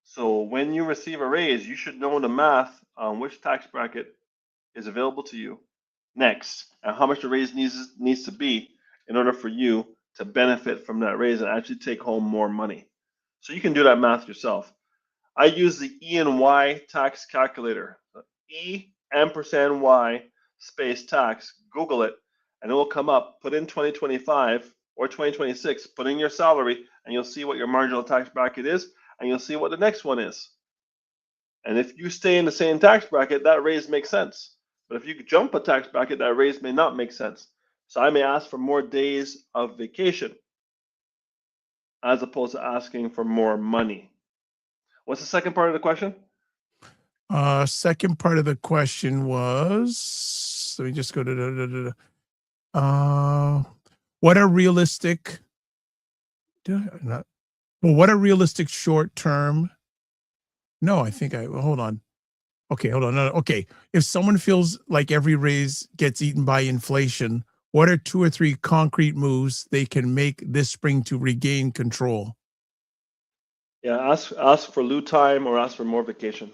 So when you receive a raise, you should know the math on which tax bracket is available to you next and how much the raise needs to be in order for you to benefit from that raise and actually take home more money. So you can do that math yourself. I use the E and Y tax calculator. E ampersand Y space tax. Google it, and it will come up. Put in 2025 or 2026. Put in your salary, and you'll see what your marginal tax bracket is, and you'll see what the next one is. And if you stay in the same tax bracket, that raise makes sense. But if you jump a tax bracket, that raise may not make sense. So I may ask for more days of vacation as opposed to asking for more money. What's the second part of the question? Second part of the question was, let me just go to what are realistic what are realistic short term? No, I think hold on. Okay, hold on. No, okay. If someone feels like every raise gets eaten by inflation, what are 2 or 3 concrete moves they can make this spring to regain control? Yeah, ask for lieu time or ask for more vacation.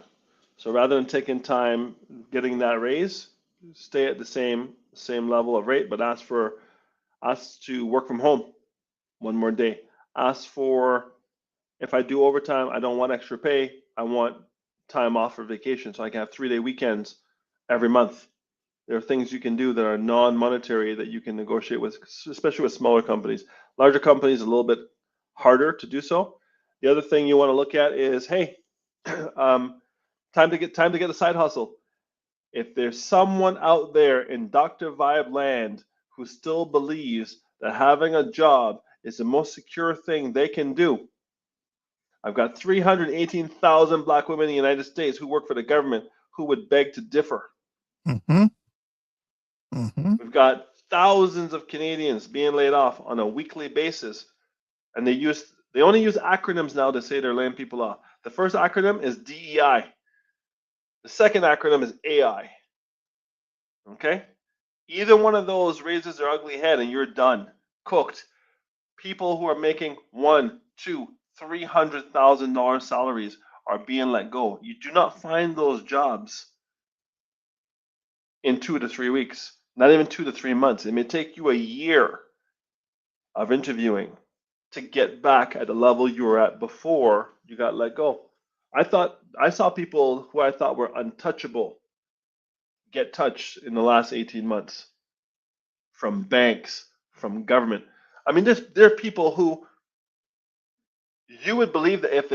So rather than taking time getting that raise, stay at the same level of rate, but ask to work from home one more day. Ask for, if I do overtime, I don't want extra pay. I want time off for vacation so I can have 3-day weekends every month. There are things you can do that are non-monetary that you can negotiate with, especially with smaller companies. Larger companies, a little bit harder to do so. The other thing you want to look at is, hey, time to get the side hustle. If there's someone out there in Dr. Vibe land who still believes that having a job is the most secure thing they can do, I've got 318,000 Black women in the United States who work for the government who would beg to differ. Mm-hmm. Mm-hmm. We've got thousands of Canadians being laid off on a weekly basis, and they only use acronyms now to say they're laying people off. The first acronym is DEI. The second acronym is AI. Okay? Either one of those raises their ugly head and you're done, cooked. People who are making $100,000, $200,000, $300,000 salaries are being let go. You do not find those jobs in 2 to 3 weeks, not even 2 to 3 months. It may take you a year of interviewing to get back at the level you were at before you got let go. I saw people who I thought were untouchable get touched in the last 18 months from banks, from government. I mean, there are people who you would believe that if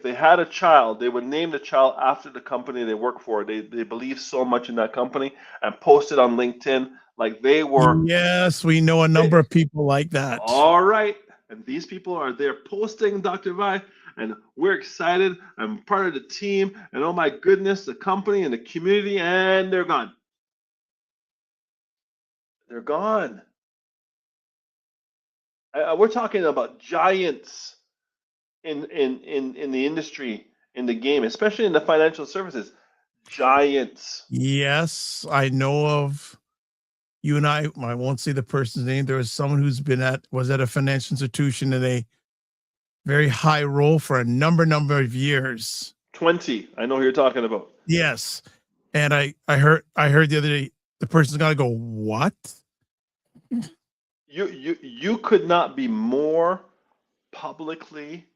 they had a child, they would name the child after the company they work for. They believe so much in that company and post it on LinkedIn like they were. Yes, we know a number of people like that. All right. And these people are there posting Dr. Vi, and we're excited. I'm part of the team, and oh my goodness, the company and the community, and they're gone. They're gone. We're talking about giants in the industry, in the game, especially in the financial services. Giants. Yes, I know of. You and I won't say the person's name. There was someone who's was at a financial institution in a very high role for a number of years. 20. I know who you're talking about. Yes. And I heard the other day the person's got to go, what? You could not be more publicly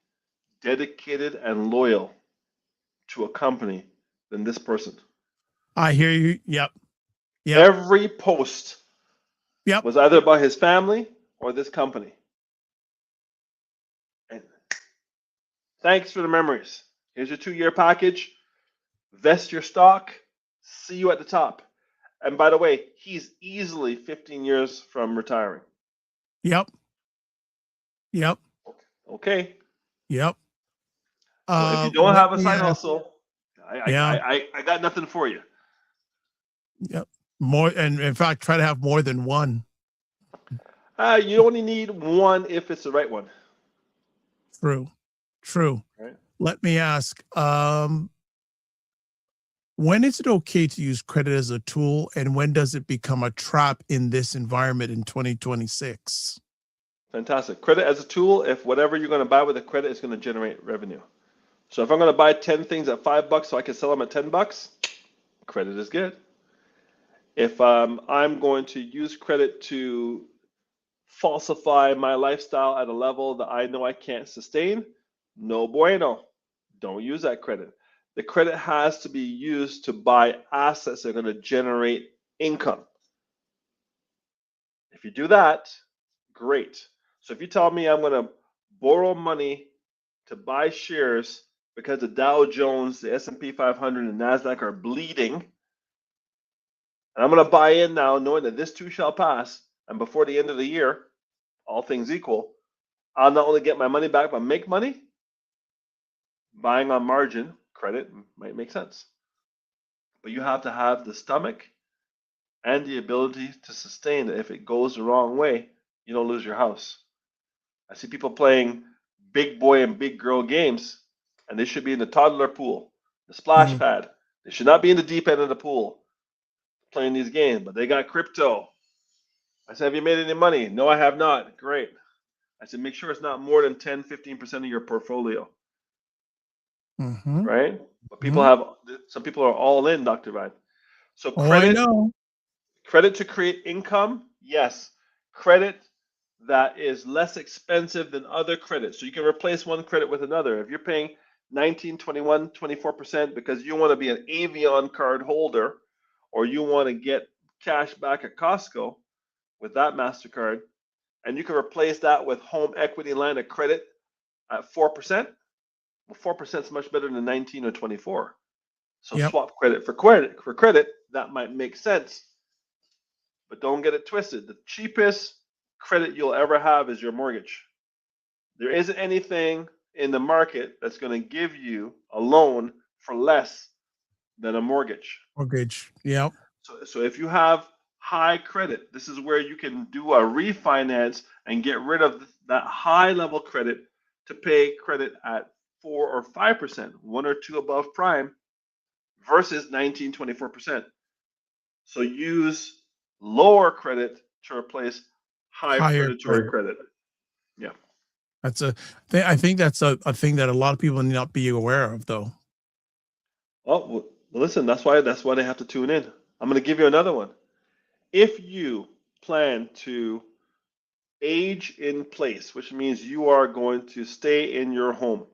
dedicated and loyal to a company than this person. I hear you. Yep. Every post was either about his family or this company. And thanks for the memories. Here's your 2-year package. vest your stock, see you at the top. And by the way, he's easily 15 years from retiring. Yep. Yep. Okay. Yep. So if you don't Let have a me side ask- hustle, Yeah. I got nothing for you. Yep. More, and in fact, try to have more than one. You only need one if it's the right one. True. True. Right. Let me ask, when is it okay to use credit as a tool, and when does it become a trap in this environment in 2026? Fantastic. Credit as a tool, if whatever you're going to buy with a credit is going to generate revenue. So if I'm going to buy 10 things at $5 so I can sell them at $10, credit is good. If I'm going to use credit to falsify my lifestyle at a level that I know I can't sustain, no bueno. Don't use that credit. The credit has to be used to buy assets that are going to generate income. If you do that, great. So if you tell me I'm going to borrow money to buy shares because the Dow Jones, the S&P 500, and NASDAQ are bleeding, and I'm going to buy in now knowing that this too shall pass, and before the end of the year, all things equal, I'll not only get my money back but make money, buying on margin credit might make sense. But you have to have the stomach and the ability to sustain it. If it goes the wrong way, you don't lose your house. I see people playing big boy and big girl games, and they should be in the toddler pool, the splash pad. They should not be in the deep end of the pool playing these games, but they got crypto. I said, have you made any money? No, I have not. Great. I said, make sure it's not more than 10, 15% of your portfolio. Right? But people have, some people are all in, Dr. Vine. So I know. credit to create income, yes. Credit that is less expensive than other credits. So you can replace one credit with another. If you're paying 19, 21, 24% because you want to be an Avion card holder or you want to get cash back at Costco with that MasterCard, and you can replace that with home equity line of credit at 4%, well, 4% is much better than 19 or 24. So swap credit for credit, that might make sense. But don't get it twisted. The cheapest credit you'll ever have is your mortgage. There isn't anything in the market that's going to give you a loan for less than a mortgage. Yep. So if you have high credit, this is where you can do a refinance and get rid of that high level credit to pay credit at 4 or 5%, 1 or 2 above prime versus 19, 24%. So use lower credit to replace higher predatory credit. Yeah. That's I think that's a thing that a lot of people need not be aware of, though. Oh, well, listen, that's why they have to tune in. I'm going to give you another one. If you plan to age in place, which means you are going to stay in your home.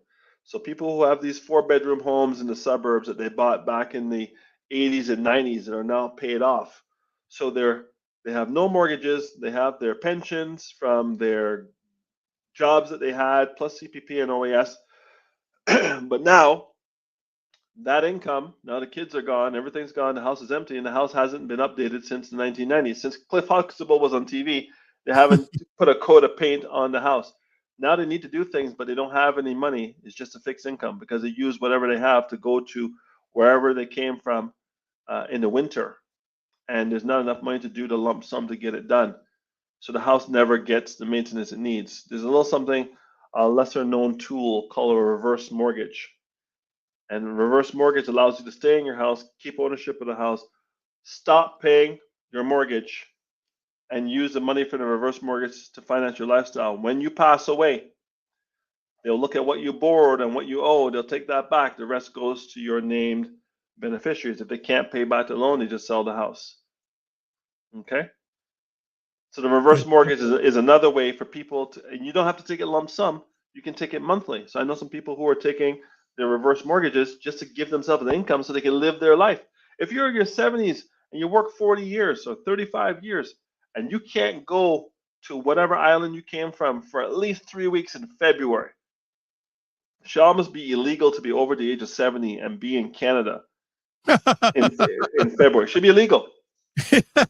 So people who have these 4-bedroom homes in the suburbs that they bought back in the 80s and 90s that are now paid off. So they have no mortgages, they have their pensions from their jobs that they had plus CPP and OAS. But now that income, now the kids are gone, everything's gone, the house is empty, and the house hasn't been updated since the 1990s. Since Cliff Huxtable was on TV, they haven't put a coat of paint on the house. Now they need to do things, but they don't have any money. It's just a fixed income because they use whatever they have to go to wherever they came from in the winter. And there's not enough money to do the lump sum to get it done. So the house never gets the maintenance it needs. There's a little something, a lesser known tool called a reverse mortgage. And reverse mortgage allows you to stay in your house, keep ownership of the house, stop paying your mortgage, and use the money from the reverse mortgage to finance your lifestyle. When you pass away, they'll look at what you borrowed and what you owe. They'll take that back. The rest goes to your named beneficiaries. If they can't pay back the loan, they just sell the house. Okay? So the reverse mortgage is another way for people to, and you don't have to take it lump sum. You can take it monthly. So I know some people who are taking their reverse mortgages just to give themselves an income so they can live their life. If you're in your 70s and you work 40 years or 35 years and you can't go to whatever island you came from for at least 3 weeks in February, it should almost be illegal to be over the age of 70 and be in Canada in February. Should be illegal,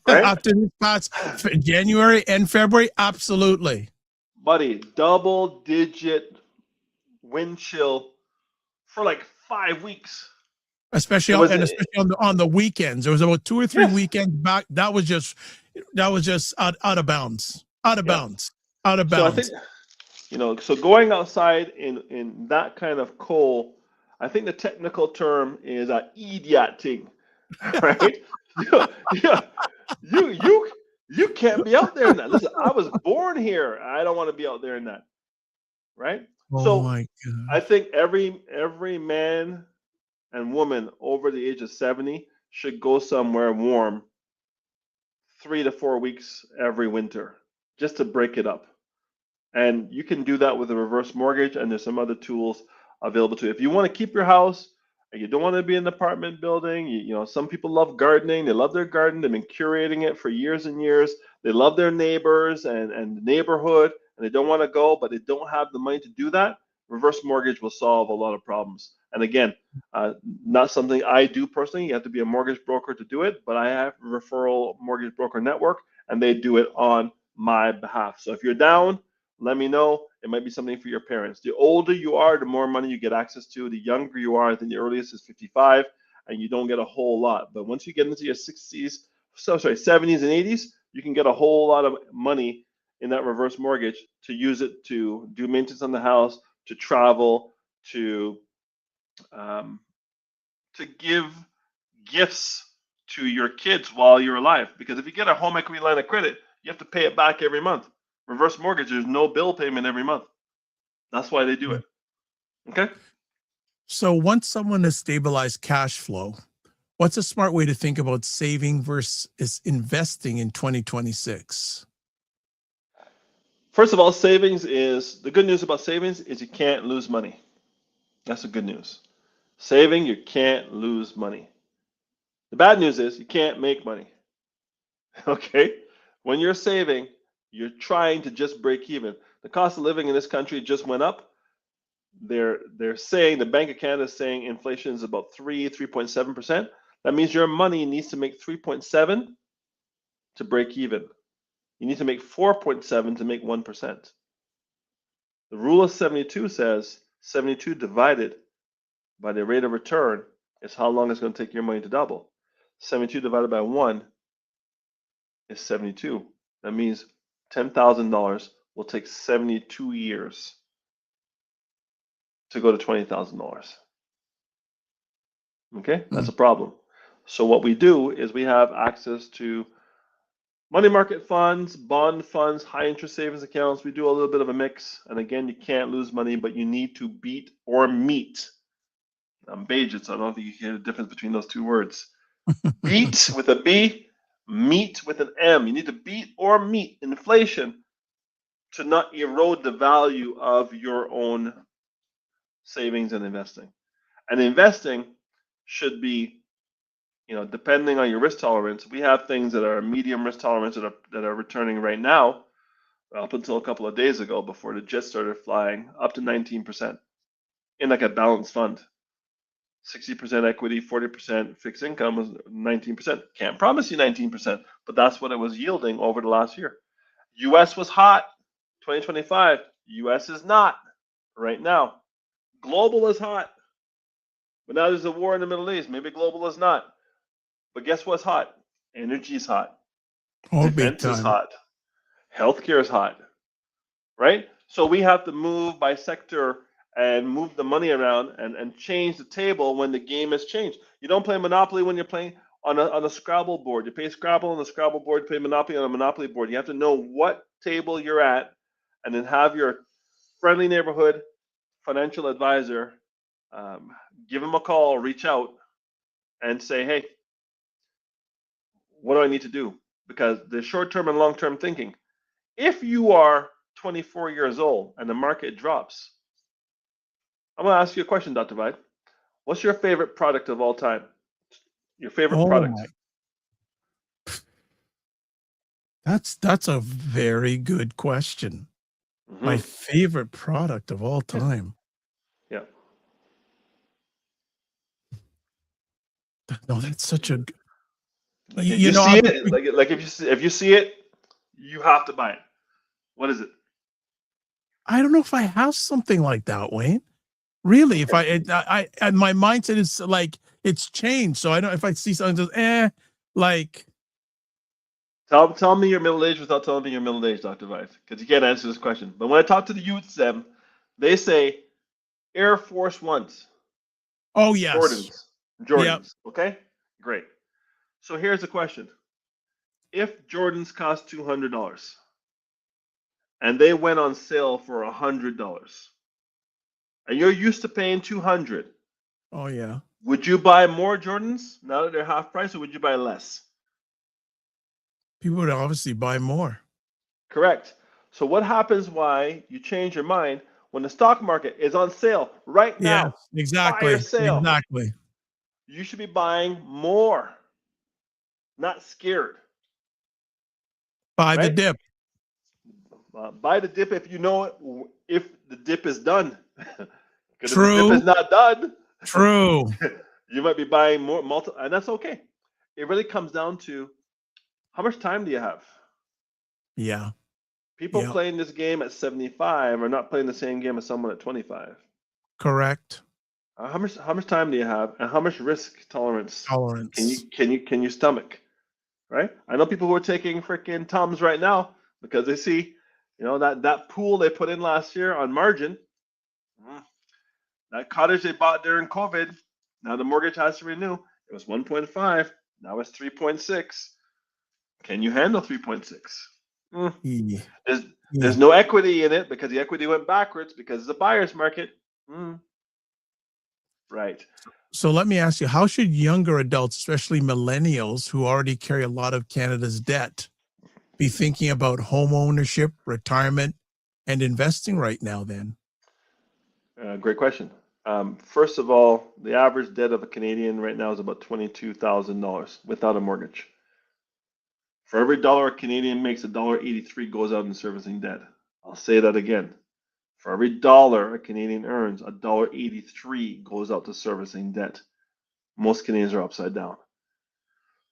right? After this past January and February, absolutely. Buddy, double-digit wind chill for like 5 weeks. Especially It was on the weekends. There was about 2 or 3 yes. weekends back. That was just out of bounds. Out of Yeah. bounds. Out of So I bounds. think, so going outside in that kind of cold, I think the technical term is idioting, right? Yeah, you can't be out there in that. Listen, I was born here. I don't want to be out there in that, right? Oh So my God. I think every man and woman over the age of 70 should go somewhere warm 3 to 4 weeks every winter just to break it up. And you can do that with a reverse mortgage, and there's some other tools available to you. If you want to keep your house and you don't want to be in an apartment building, some people love gardening. They love their garden. They've been curating it for years and years. They love their neighbors and the neighborhood, and they don't want to go, but they don't have the money to do that. Reverse mortgage will solve a lot of problems. And again, not something I do personally. You have to be a mortgage broker to do it, but I have a referral mortgage broker network, and they do it on my behalf. So if you're down, let me know. It might be something for your parents. The older you are, the more money you get access to. The younger you are, I think the earliest is 55, and you don't get a whole lot. But once you get into your 70s and 80s, you can get a whole lot of money in that reverse mortgage to use it to do maintenance on the house, to travel, to give gifts to your kids while you're alive. Because if you get a home equity line of credit, you have to pay it back every month. Reverse mortgage, there's no bill payment every month. That's why they do it. Okay? So once someone has stabilized cash flow, what's a smart way to think about saving versus investing in 2026? First of all, the good news about savings is you can't lose money. That's the good news. Saving, you can't lose money. The bad news is you can't make money. Okay? When you're saving, you're trying to just break even. The cost of living in this country just went up. They're saying, the Bank of Canada is saying inflation is about 3.7%. That means your money needs to make 3.7 to break even. You need to make 4.7 to make 1%. The rule of 72 says 72 divided by the rate of return is how long it's going to take your money to double. 72 divided by 1 is 72. That means $10,000 will take 72 years to go to $20,000. Okay, that's a problem. So what we do is we have access to money market funds, bond funds, high interest savings accounts. We do a little bit of a mix. And again, you can't lose money, but you need to beat or meet. I'm Bajan, so I don't think you can hear the difference between those two words. Beat with a B, meet with an M. You need to beat or meet inflation to not erode the value of your own savings and investing. And investing should be, depending on your risk tolerance. We have things that are medium risk tolerance that are returning right now, up until a couple of days ago before the jets started flying, up to 19% in like a balanced fund. 60% equity, 40% fixed income was 19%. Can't promise you 19%, but that's what it was yielding over the last year. US was hot, 2025. US is not right now. Global is hot, but now there's a war in the Middle East. Maybe global is not. But guess what's hot? Energy is hot. Oh, big Defense is time. hot. Healthcare is hot, right? So we have to move by sector and move the money around and change the table when the game has changed. You don't play Monopoly when you're playing on a Scrabble board. You play Scrabble on the Scrabble board, you play Monopoly on a Monopoly board. You have to know what table you're at and then have your friendly neighborhood financial advisor give them a call, reach out and say, hey, what do I need to do? Because the short-term and long-term thinking, if you are 24 years old and the market drops, I'm going to ask you a question, Dr. Vide. What's your favorite product of all time? Your favorite product? That's a very good question. My favorite product of all time. Yeah. No, that's such a. Like You, if you you know, see I'm, it, like if you see it, you have to buy it. What is it? I don't know if I have something like that, Wayne. Really, if my mindset is like it's changed. So I don't. If I see something, just like Tell me your middle age without telling me your middle age, Dr. Vice, because you can't answer this question. But when I talk to the youths, them, they say Air Force Ones, oh yes, Jordans, yep. Jordans. Okay, great. So here's the question: if Jordans cost $200 and they went on sale for $100, and you're used to paying 200, Oh yeah. would you buy more Jordans now that they're half price, or would you buy less? People would obviously buy more. Correct. So what happens why you change your mind when the stock market is on sale right Yes, now? Fire exactly, sale. exactly. You should be buying more, not scared, Buy the right? dip. Buy the dip if you know it, if the dip is done. Because if the dip True, is not done, true. you might be buying more, and that's okay. It really comes down to how much time do you have? Yeah, People yeah. playing this game at 75 are not playing the same game as someone at 25. Correct. How much time do you have, and how much risk tolerance can Tolerance. you stomach? Right? I know people who are taking freaking Tums right now because they see, that pool they put in last year on margin, mm, that cottage they bought during COVID. Now the mortgage has to renew. It was 1.5. Now it's 3.6. Can you handle 3.6? Yeah, There's yeah. there's no equity in it because the equity went backwards because it's a buyer's market. Mm, right. So let me ask you, how should younger adults, especially millennials who already carry a lot of Canada's debt, be thinking about home ownership, retirement, and investing right now then? Great question. First of all, the average debt of a Canadian right now is about $22,000 without a mortgage. For every dollar a Canadian makes, $1.83 goes out in servicing debt. I'll say that again. For every dollar a Canadian earns, $1.83 goes out to servicing debt. Most Canadians are upside down.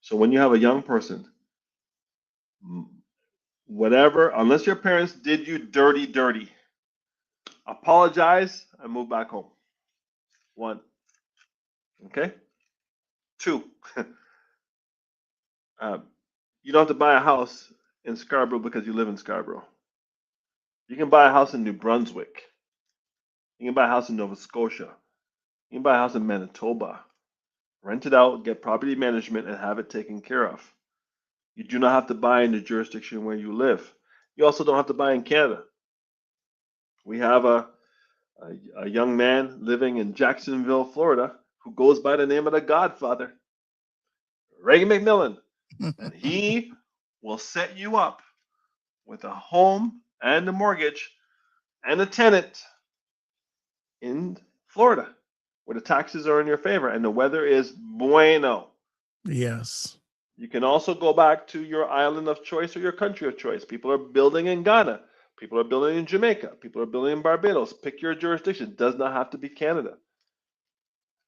So when you have a young person, whatever, unless your parents did you dirty, apologize and move back home. One. Okay? Two. You don't have to buy a house in Scarborough because you live in Scarborough. You can buy a house in New Brunswick. You can buy a house in Nova Scotia. You can buy a house in Manitoba. Rent it out, get property management, and have it taken care of. You do not have to buy in the jurisdiction where you live. You also don't have to buy in Canada. We have a young man living in Jacksonville, Florida, who goes by the name of the Godfather, Reagan McMillan, and he will set you up with a home and a mortgage and a tenant in Florida, where the taxes are in your favor and the weather is bueno. Yes. You can also go back to your island of choice or your country of choice. People are building in Ghana. People are building in Jamaica. People are building in Barbados. Pick your jurisdiction. It does not have to be Canada.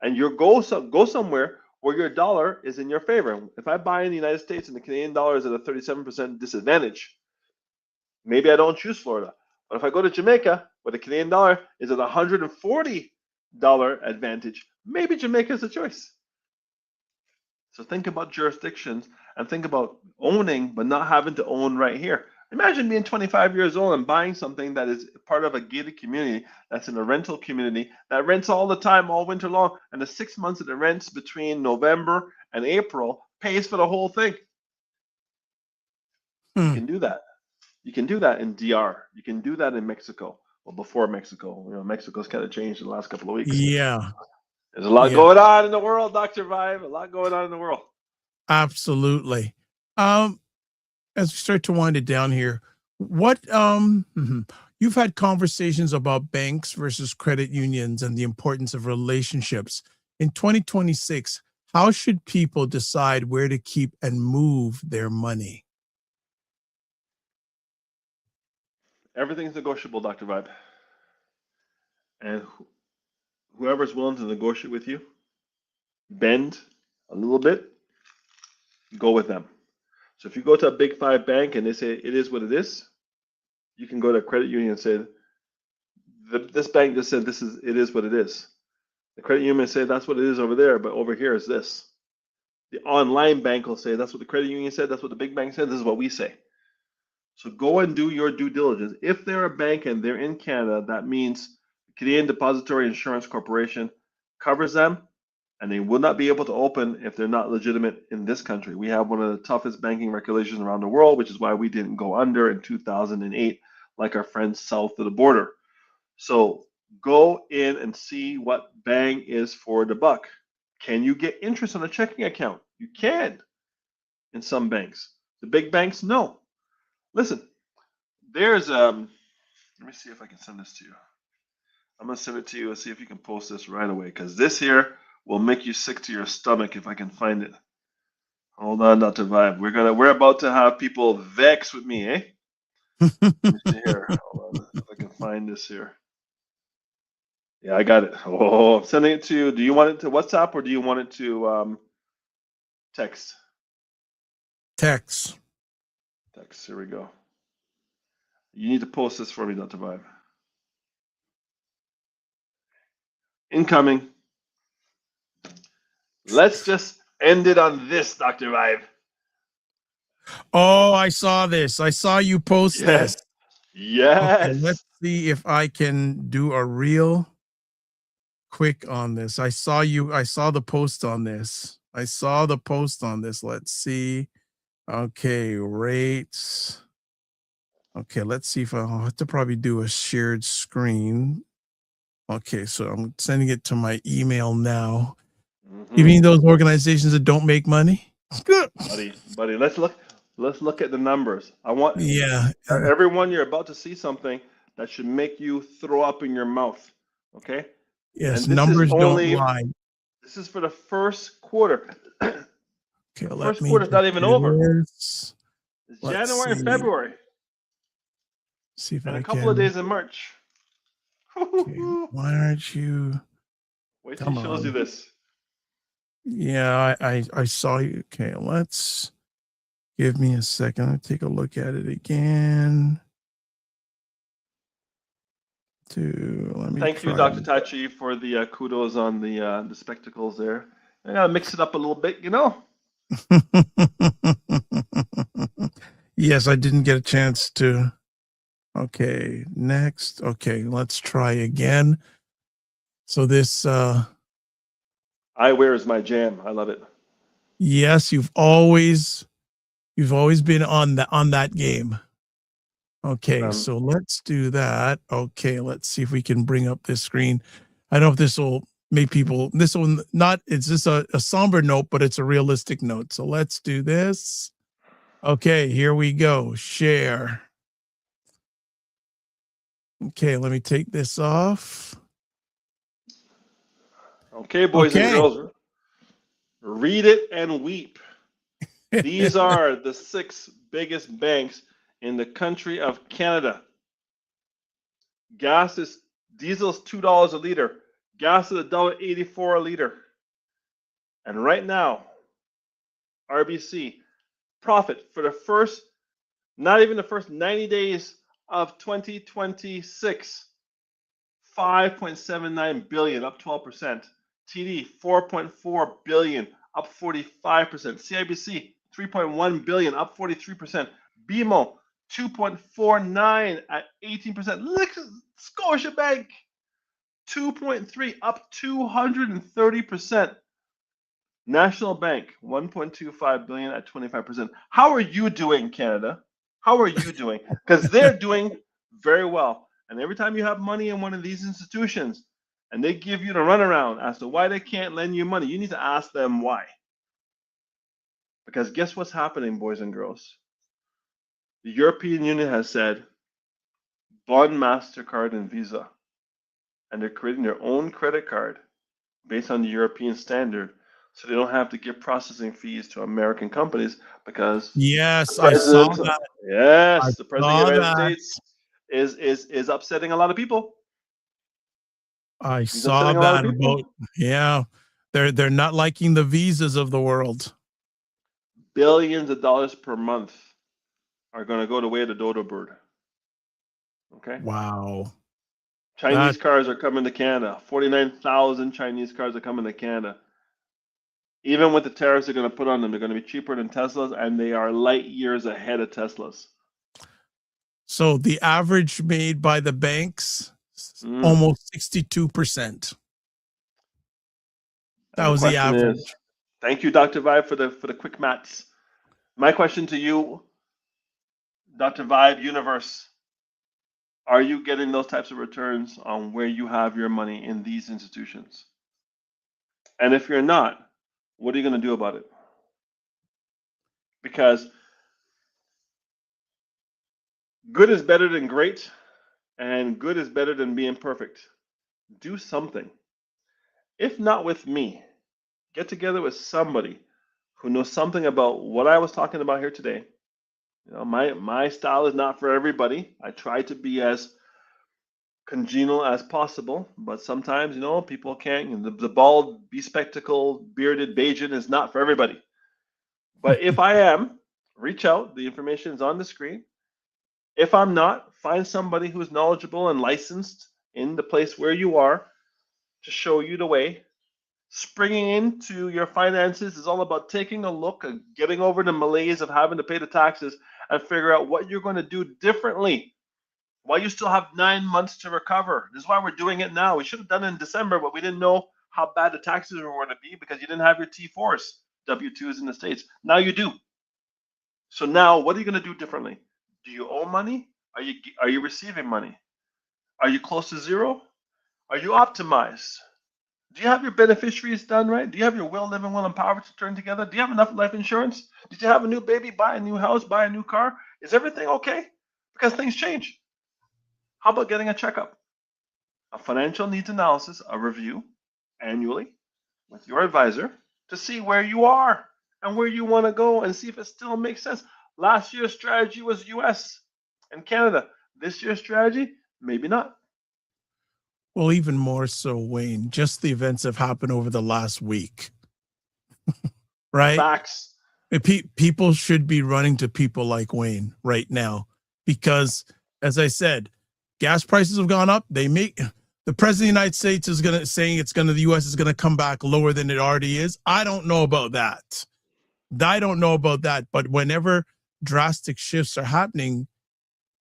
And you go somewhere where your dollar is in your favor. If I buy in the United States and the Canadian dollar is at a 37% disadvantage, maybe I don't choose Florida. But if I go to Jamaica, where the Canadian dollar is at $140 advantage, maybe Jamaica is a choice. So think about jurisdictions and think about owning, but not having to own right here. Imagine being 25 years old and buying something that is part of a gated community that's in a rental community that rents all the time, all winter long, and the 6 months that it rents between November and April pays for the whole thing. You Hmm. can do that. You can do that in DR. You can do that in Mexico. Well, before Mexico, Mexico's kind of changed in the last couple of weeks. Yeah. There's a lot Yeah. going on in the world, Dr. Vibe. A lot going on in the world. Absolutely. As we start to wind it down here, what you've had conversations about banks versus credit unions and the importance of relationships. In 2026, how should people decide where to keep and move their money? Everything's negotiable, Dr. Vibe. And whoever's willing to negotiate with you, bend, a little bit, go with them. So if you go to a big five bank and they say it is what it is, you can go to a credit union and say, this bank just said it is what it is. The credit union may say that's what it is over there, but over here is this. The online bank will say that's what the credit union said, that's what the big bank said, this is what we say. So go and do your due diligence. If they're a bank and they're in Canada, that means Canadian Depository Insurance Corporation covers them, and they will not be able to open if they're not legitimate in this country. We have one of the toughest banking regulations around the world, which is why we didn't go under in 2008 like our friends south of the border. So go in and see what bang is for the buck. Can you get interest on a checking account? You can in some banks. The big banks, no. Listen, there's let me see if I can send this to you. I'm gonna send it to you and see if you can post this right away, because this here will make you sick to your stomach if I can find it. Hold on, Dr. Vibe. We're about to have people vex with me, eh? Let me see here. Hold on, if I can find this here. Yeah, I got it. Oh, I'm sending it to you. Do you want it to WhatsApp or do you want it to text? Text. Text. Here we go. You need to post this for me, Dr. Vibe. Incoming. Let's just end it on this, Dr. Vibe. Oh, I saw this. I saw you post this. Yes. Okay, let's see if I can do a real quick on this. I saw the post on this. Let's see. Okay, rates. Okay, let's see if I'll have to probably do a shared screen. Okay, so I'm sending it to my email now. You mean those organizations that don't make money? Good. Buddy, let's look at the numbers. I want everyone, you're about to see something that should make you throw up in your mouth. Okay? Yes, numbers don't lie. This is for the first quarter. Okay, the first quarter's not even over. It's January and February. See if and I a couple can. of days in March. Okay, why aren't you? Wait till he shows you this. Yeah, I saw you. Okay, let's give me a second. I'll take a look at it again. Thank you, Dr. Tachi, for the kudos on the spectacles there. I gotta mix it up a little bit, you know. Yes, I didn't get a chance to. Okay, next. Okay, let's try again. So this eyewear is my jam. I love it. Yes, you've always been on that game. Okay, so let's do that. Okay, let's see if we can bring up this screen. I don't know if this will make people, it's just a somber note, but it's a realistic note. So let's do this. Okay, here we go. Share. Okay, let me take this off. Okay, boys and girls, read it and weep. These are the 6 biggest banks in the country of Canada. Diesel's $2 a liter. Gas is $1.84 a liter. And right now, RBC profit for not even the first 90 days of 2026, $5.79 billion, up 12%. TD, $4.4 billion, up 45%. CIBC, $3.1 billion, up 43%. BMO, $2.49 at 18%. Look, Scotiabank, $2.3, up 230%. National Bank, $1.25 billion at 25%. How are you doing, Canada? How are you doing? Because they're doing very well. And every time you have money in one of these institutions and they give you the runaround as to why they can't lend you money, you need to ask them why. Because guess what's happening, boys and girls? The European Union has said, bond MasterCard and Visa. And they're creating their own credit card based on the European standard, so they don't have to give processing fees to American companies, because yes, I saw that. Yes, the president of the United States is upsetting a lot of people. I saw that about They're not liking the visas of the world. Billions of dollars per month are going to go the way of the dodo bird. Okay. Wow. Chinese cars are coming to Canada. 49,000 Chinese cars are coming to Canada. Even with the tariffs they're going to put on them, they're going to be cheaper than Teslas, and they are light years ahead of Teslas. So the average made by the banks, almost 62%. That was the average. Thank you, Dr. Vibe, for the quick maths. My question to you, Dr. Vibe Universe, are you getting those types of returns on where you have your money in these institutions? And if you're not, what are you going to do about it? Because good is better than great, and good is better than being perfect. Do something. If not with me, get together with somebody who knows something about what I was talking about here today. You know, my style is not for everybody. I try to be as congenial as possible, but sometimes, you know, people can't. The bald, bespectacled, bearded Bajan is not for everybody. But if I am, reach out. The information is on the screen. If I'm not, find somebody who's knowledgeable and licensed in the place where you are to show you the way. Springing into your finances is all about taking a look and getting over the malaise of having to pay the taxes and figure out what you're going to do differently while you still have 9 months to recover. This is why we're doing it now. We should have done it in December, but we didn't know how bad the taxes were going to be because you didn't have your T4s, W-2s in the States. Now you do. So now what are you going to do differently? Do you owe money? Are you receiving money? Are you close to zero? Are you optimized? Do you have your beneficiaries done right? Do you have your will, living, will, and power to turn together? Do you have enough life insurance? Did you have a new baby, buy a new house, buy a new car? Is everything okay? Because things change. How about getting a checkup? A financial needs analysis, a review annually with your advisor to see where you are and where you want to go and see if it still makes sense. Last year's strategy was US and Canada. This year's strategy, maybe not. Well, even more so, Wayne, just the events have happened over the last week, right? Facts. People should be running to people like Wayne right now because, as I said, gas prices have gone up. The president of the United States is saying the U.S. is going to come back lower than it already is. I don't know about that. But whenever drastic shifts are happening,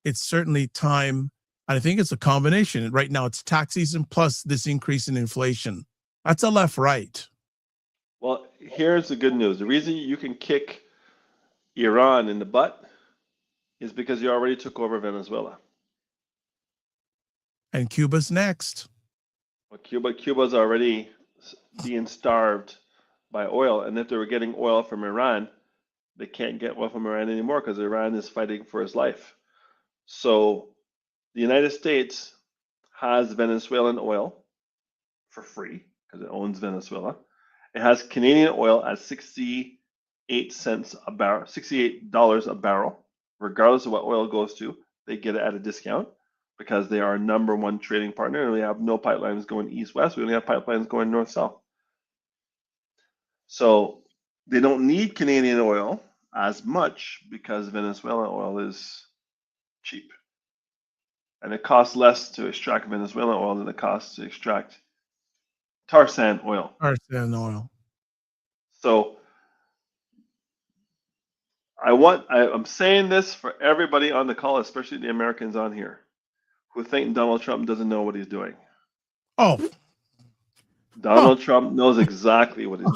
it's certainly time. I think it's a combination. Right now, it's tax season plus this increase in inflation. That's a left-right. Well, here's the good news. The reason you can kick Iran in the butt is because you already took over Venezuela. And Cuba's next. Well, Cuba's already being starved by oil. And if they were getting oil from Iran, they can't get oil from Iran anymore because Iran is fighting for his life. So the United States has Venezuelan oil for free because it owns Venezuela. It has Canadian oil at 68 cents a barrel, $68 a barrel, regardless of what oil goes to. They get it at a discount because they are our number one trading partner, and we have no pipelines going east-west. We only have pipelines going north-south. So they don't need Canadian oil as much because Venezuelan oil is cheap. And it costs less to extract Venezuelan oil than it costs to extract tar sand oil. So I'm saying this for everybody on the call, especially the Americans on here, who think Donald Trump doesn't know what he's doing. Oh. Donald Trump knows exactly what he's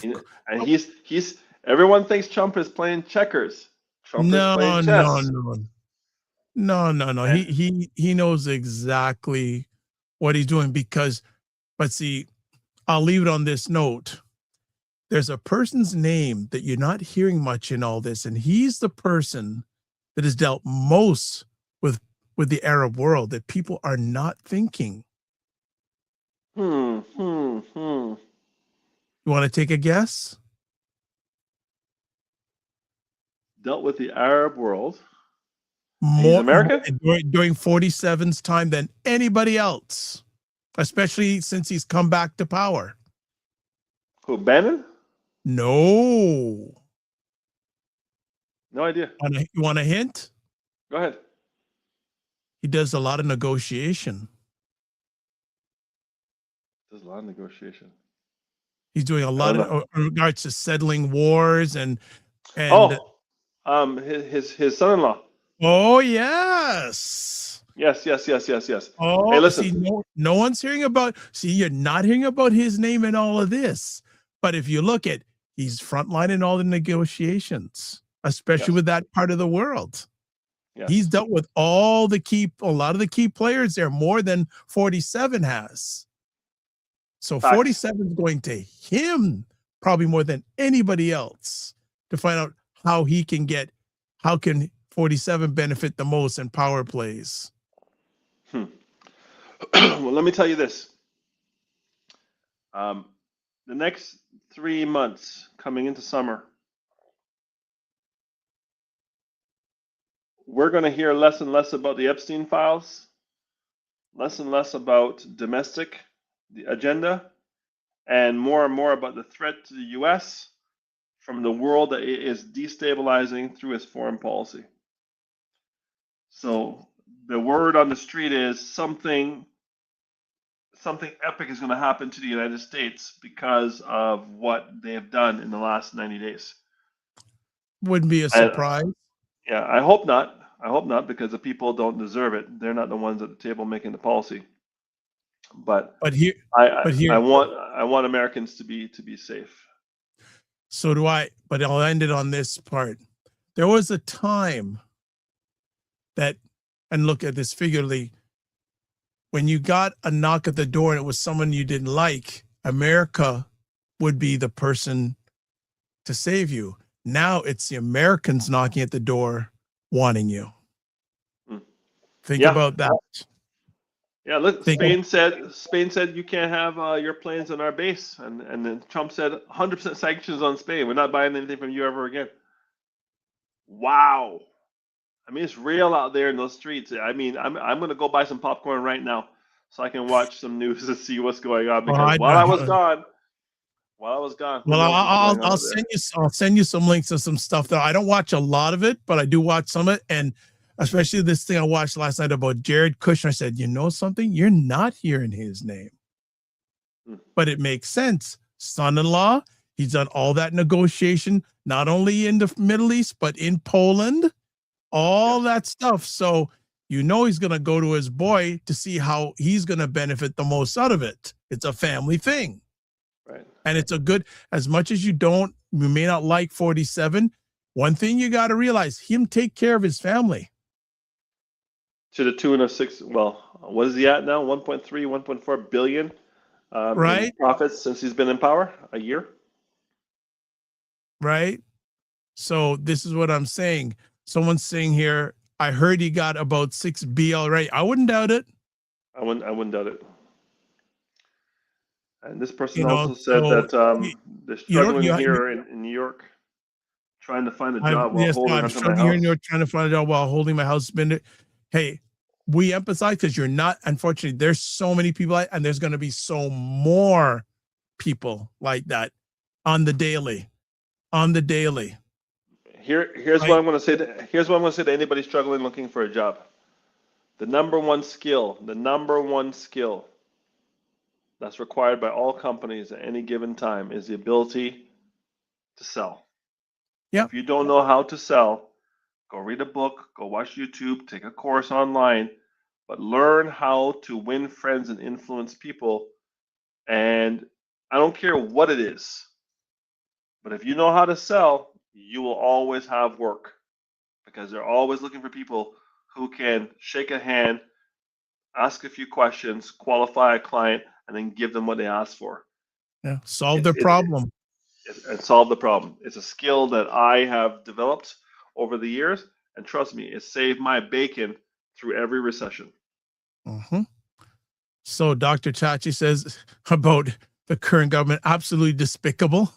doing. And he's everyone thinks Trump is playing checkers. Trump is playing chess. No. He knows exactly what he's doing but see, I'll leave it on this note. There's a person's name that you're not hearing much in all this, and he's the person that has dealt most with the Arab world that people are not thinking. You want to take a guess? Dealt with the Arab world. More American? during 47's time than anybody else. especially since he's come back to power. Who, Bannon? No. No idea. You want a hint? Go ahead. He does a lot of negotiation. There's a lot of negotiation. He's doing a I lot don't know. of in regards to settling wars and His son-in-law. oh yes. Yes. Oh, Hey, listen. see, no one's hearing about. See, you're not hearing about his name in all of this. But if you look at, he's frontline in all the negotiations, especially Yes. with that part of the world. Yes. He's dealt with a lot of the key players there, more than 47 has. So Facts. 47 is going to him probably more than anybody else to find out how can 47 benefit the most in power plays. Well, let me tell you this. The next 3 months coming into summer, we're going to hear less and less about the Epstein files, less and less about domestic agenda, and more about the threat to the U.S. from the world that is destabilizing through its foreign policy. So the word on the street is something epic is going to happen to the United States because of what they have done in the last 90 days. Wouldn't be a surprise. Yeah, I hope not. I hope not, because the people don't deserve it. They're not the ones at the table making the policy. But I want Americans to be safe. So do I, but I'll end it on this part. There was a time that, and look at this figuratively, when you got a knock at the door and it was someone you didn't like, America would be the person to save you. Now it's the Americans knocking at the door wanting you. Think about that. Yeah, look, Spain said you can't have your planes on our base, and then Trump said 100% sanctions on Spain. We're not buying anything from you ever again. Wow. I mean, it's real out there in those streets. I mean, I'm going to go buy some popcorn right now so I can watch some news to see what's going on, because while I was gone. Well, I'll send you some links to some stuff that I don't watch a lot of it, but I do watch some of it. And especially this thing I watched last night about Jared Kushner. I said, you know something? You're not hearing his name, but it makes sense. Son-in-law, he's done all that negotiation, not only in the Middle East, but in Poland, all that stuff. So, you know, he's going to go to his boy to see how he's going to benefit the most out of it. It's a family thing. Right. And it's a good, as much as you may not like 47, one thing you got to realize, him take care of his family. To the tune of what is he at now? 1.3, 1.4 billion right? in profits since he's been in power, a year. Right. So this is what I'm saying. Someone's saying here, I heard he got about 6 B already. I wouldn't doubt it. I wouldn't doubt it. And this person also said that they're struggling here in New York, trying to find a job while holding onto my house. Here in New York, trying to find a job while holding my house. Hey, we emphasize, because you're not, unfortunately, there's so many people, and there's going to be so more people like that on the daily. Here's what I'm going to say. Here's what I'm going to say to anybody struggling looking for a job. The number one skill that's required by all companies at any given time is the ability to sell. Yeah. If you don't know how to sell, go read a book, go watch YouTube, take a course online, but learn how to win friends and influence people. And I don't care what it is, but if you know how to sell, you will always have work, because they're always looking for people who can shake a hand, ask a few questions, qualify a client, and then give them what they ask for. Yeah, solve their problem. And solve the problem. It's a skill that I have developed over the years, and trust me, it saved my bacon through every recession. Mm-hmm. So Dr. Chachi says about the current government, absolutely despicable.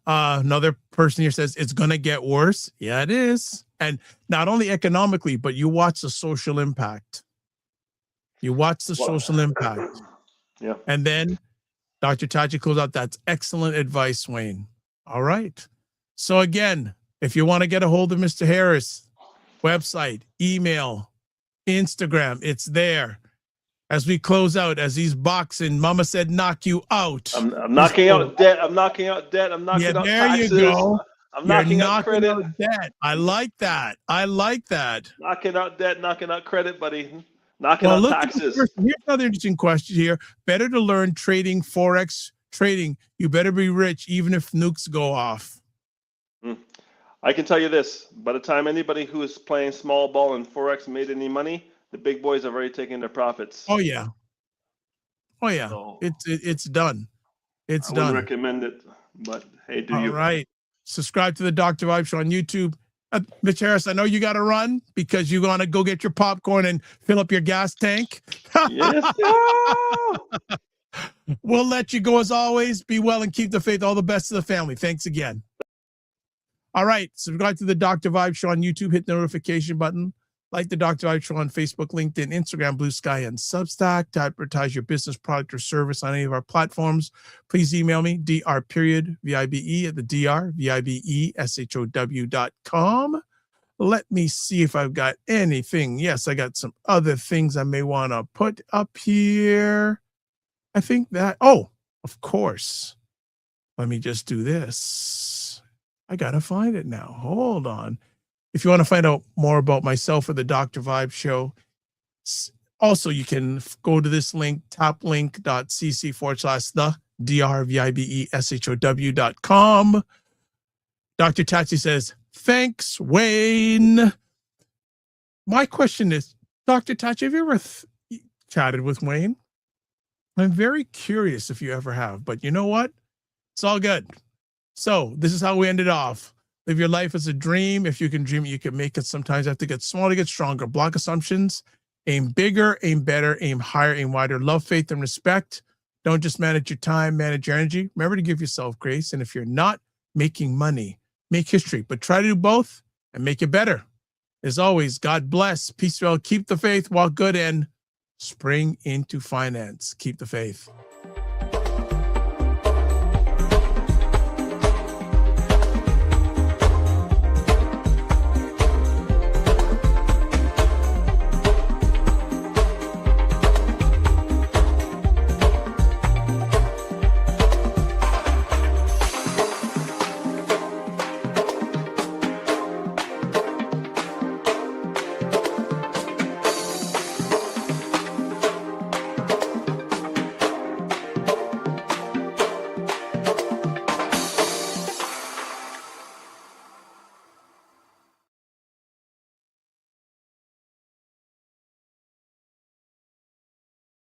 Another person here says it's going to get worse. Yeah, it is. And not only economically, but you watch the social impact. Social impact. Yeah. And then Dr. Tachi close out. That's excellent advice, Wayne. All right. So again, if you want to get a hold of Mr. Harris, website, email, Instagram, it's there. As we close out, as he's boxing, Mama said, knock you out. I'm knocking out debt. I'm knocking out debt. I'm knocking out there taxes. you go. I'm You're knocking out credit. out debt. I like that. I like that. Knocking out debt, knocking out credit, buddy. Knocking Well, out look at the taxes. first- here's another interesting question here. Better to learn trading, Forex trading. You better be rich, even if nukes go off. I can tell you this: by the time anybody who is playing small ball and Forex made any money, the big boys have already taken their profits. Oh yeah. Oh yeah. So, It's done. It's I done. wouldn't recommend it, but hey, do All you? right. Subscribe to the Dr. Vibe Show on YouTube. Mitch Harris, I know you got to run because you want to go get your popcorn and fill up your gas tank. Yes. Yeah. We'll let you go as always. Be well and keep the faith. All the best to the family. Thanks again. All right. Subscribe to the Dr. Vibe Show on YouTube. Hit the notification button. Like the Dr. Vibe Show on Facebook, LinkedIn, Instagram, Blue Sky, and Substack. To advertise your business, product, or service on any of our platforms, please email me, dr.vibe at the drvibeshow.com. Let me see if I've got anything. Yes, I got some other things I may want to put up here. I think that, oh, of course. Let me just do this. I got to find it now. Hold on. If you want to find out more about myself or the Dr. Vibe Show, also you can go to this link, toplink.cc/the drvibeshow.com. Dr. Tachi says, thanks, Wayne. My question is, Dr. Tachi, have you ever chatted with Wayne? I'm very curious if you ever have, but you know what? It's all good. So this is how we ended off. Live your life as a dream. If you can dream it, you can make it. Sometimes you have to get small to get stronger. Block assumptions. Aim bigger, aim better, aim higher, aim wider. Love, faith, and respect. Don't just manage your time, manage your energy. Remember to give yourself grace. And if you're not making money, make history. But try to do both and make it better. As always, God bless. Peace well. Keep the faith, walk good, and spring into finance. Keep the faith.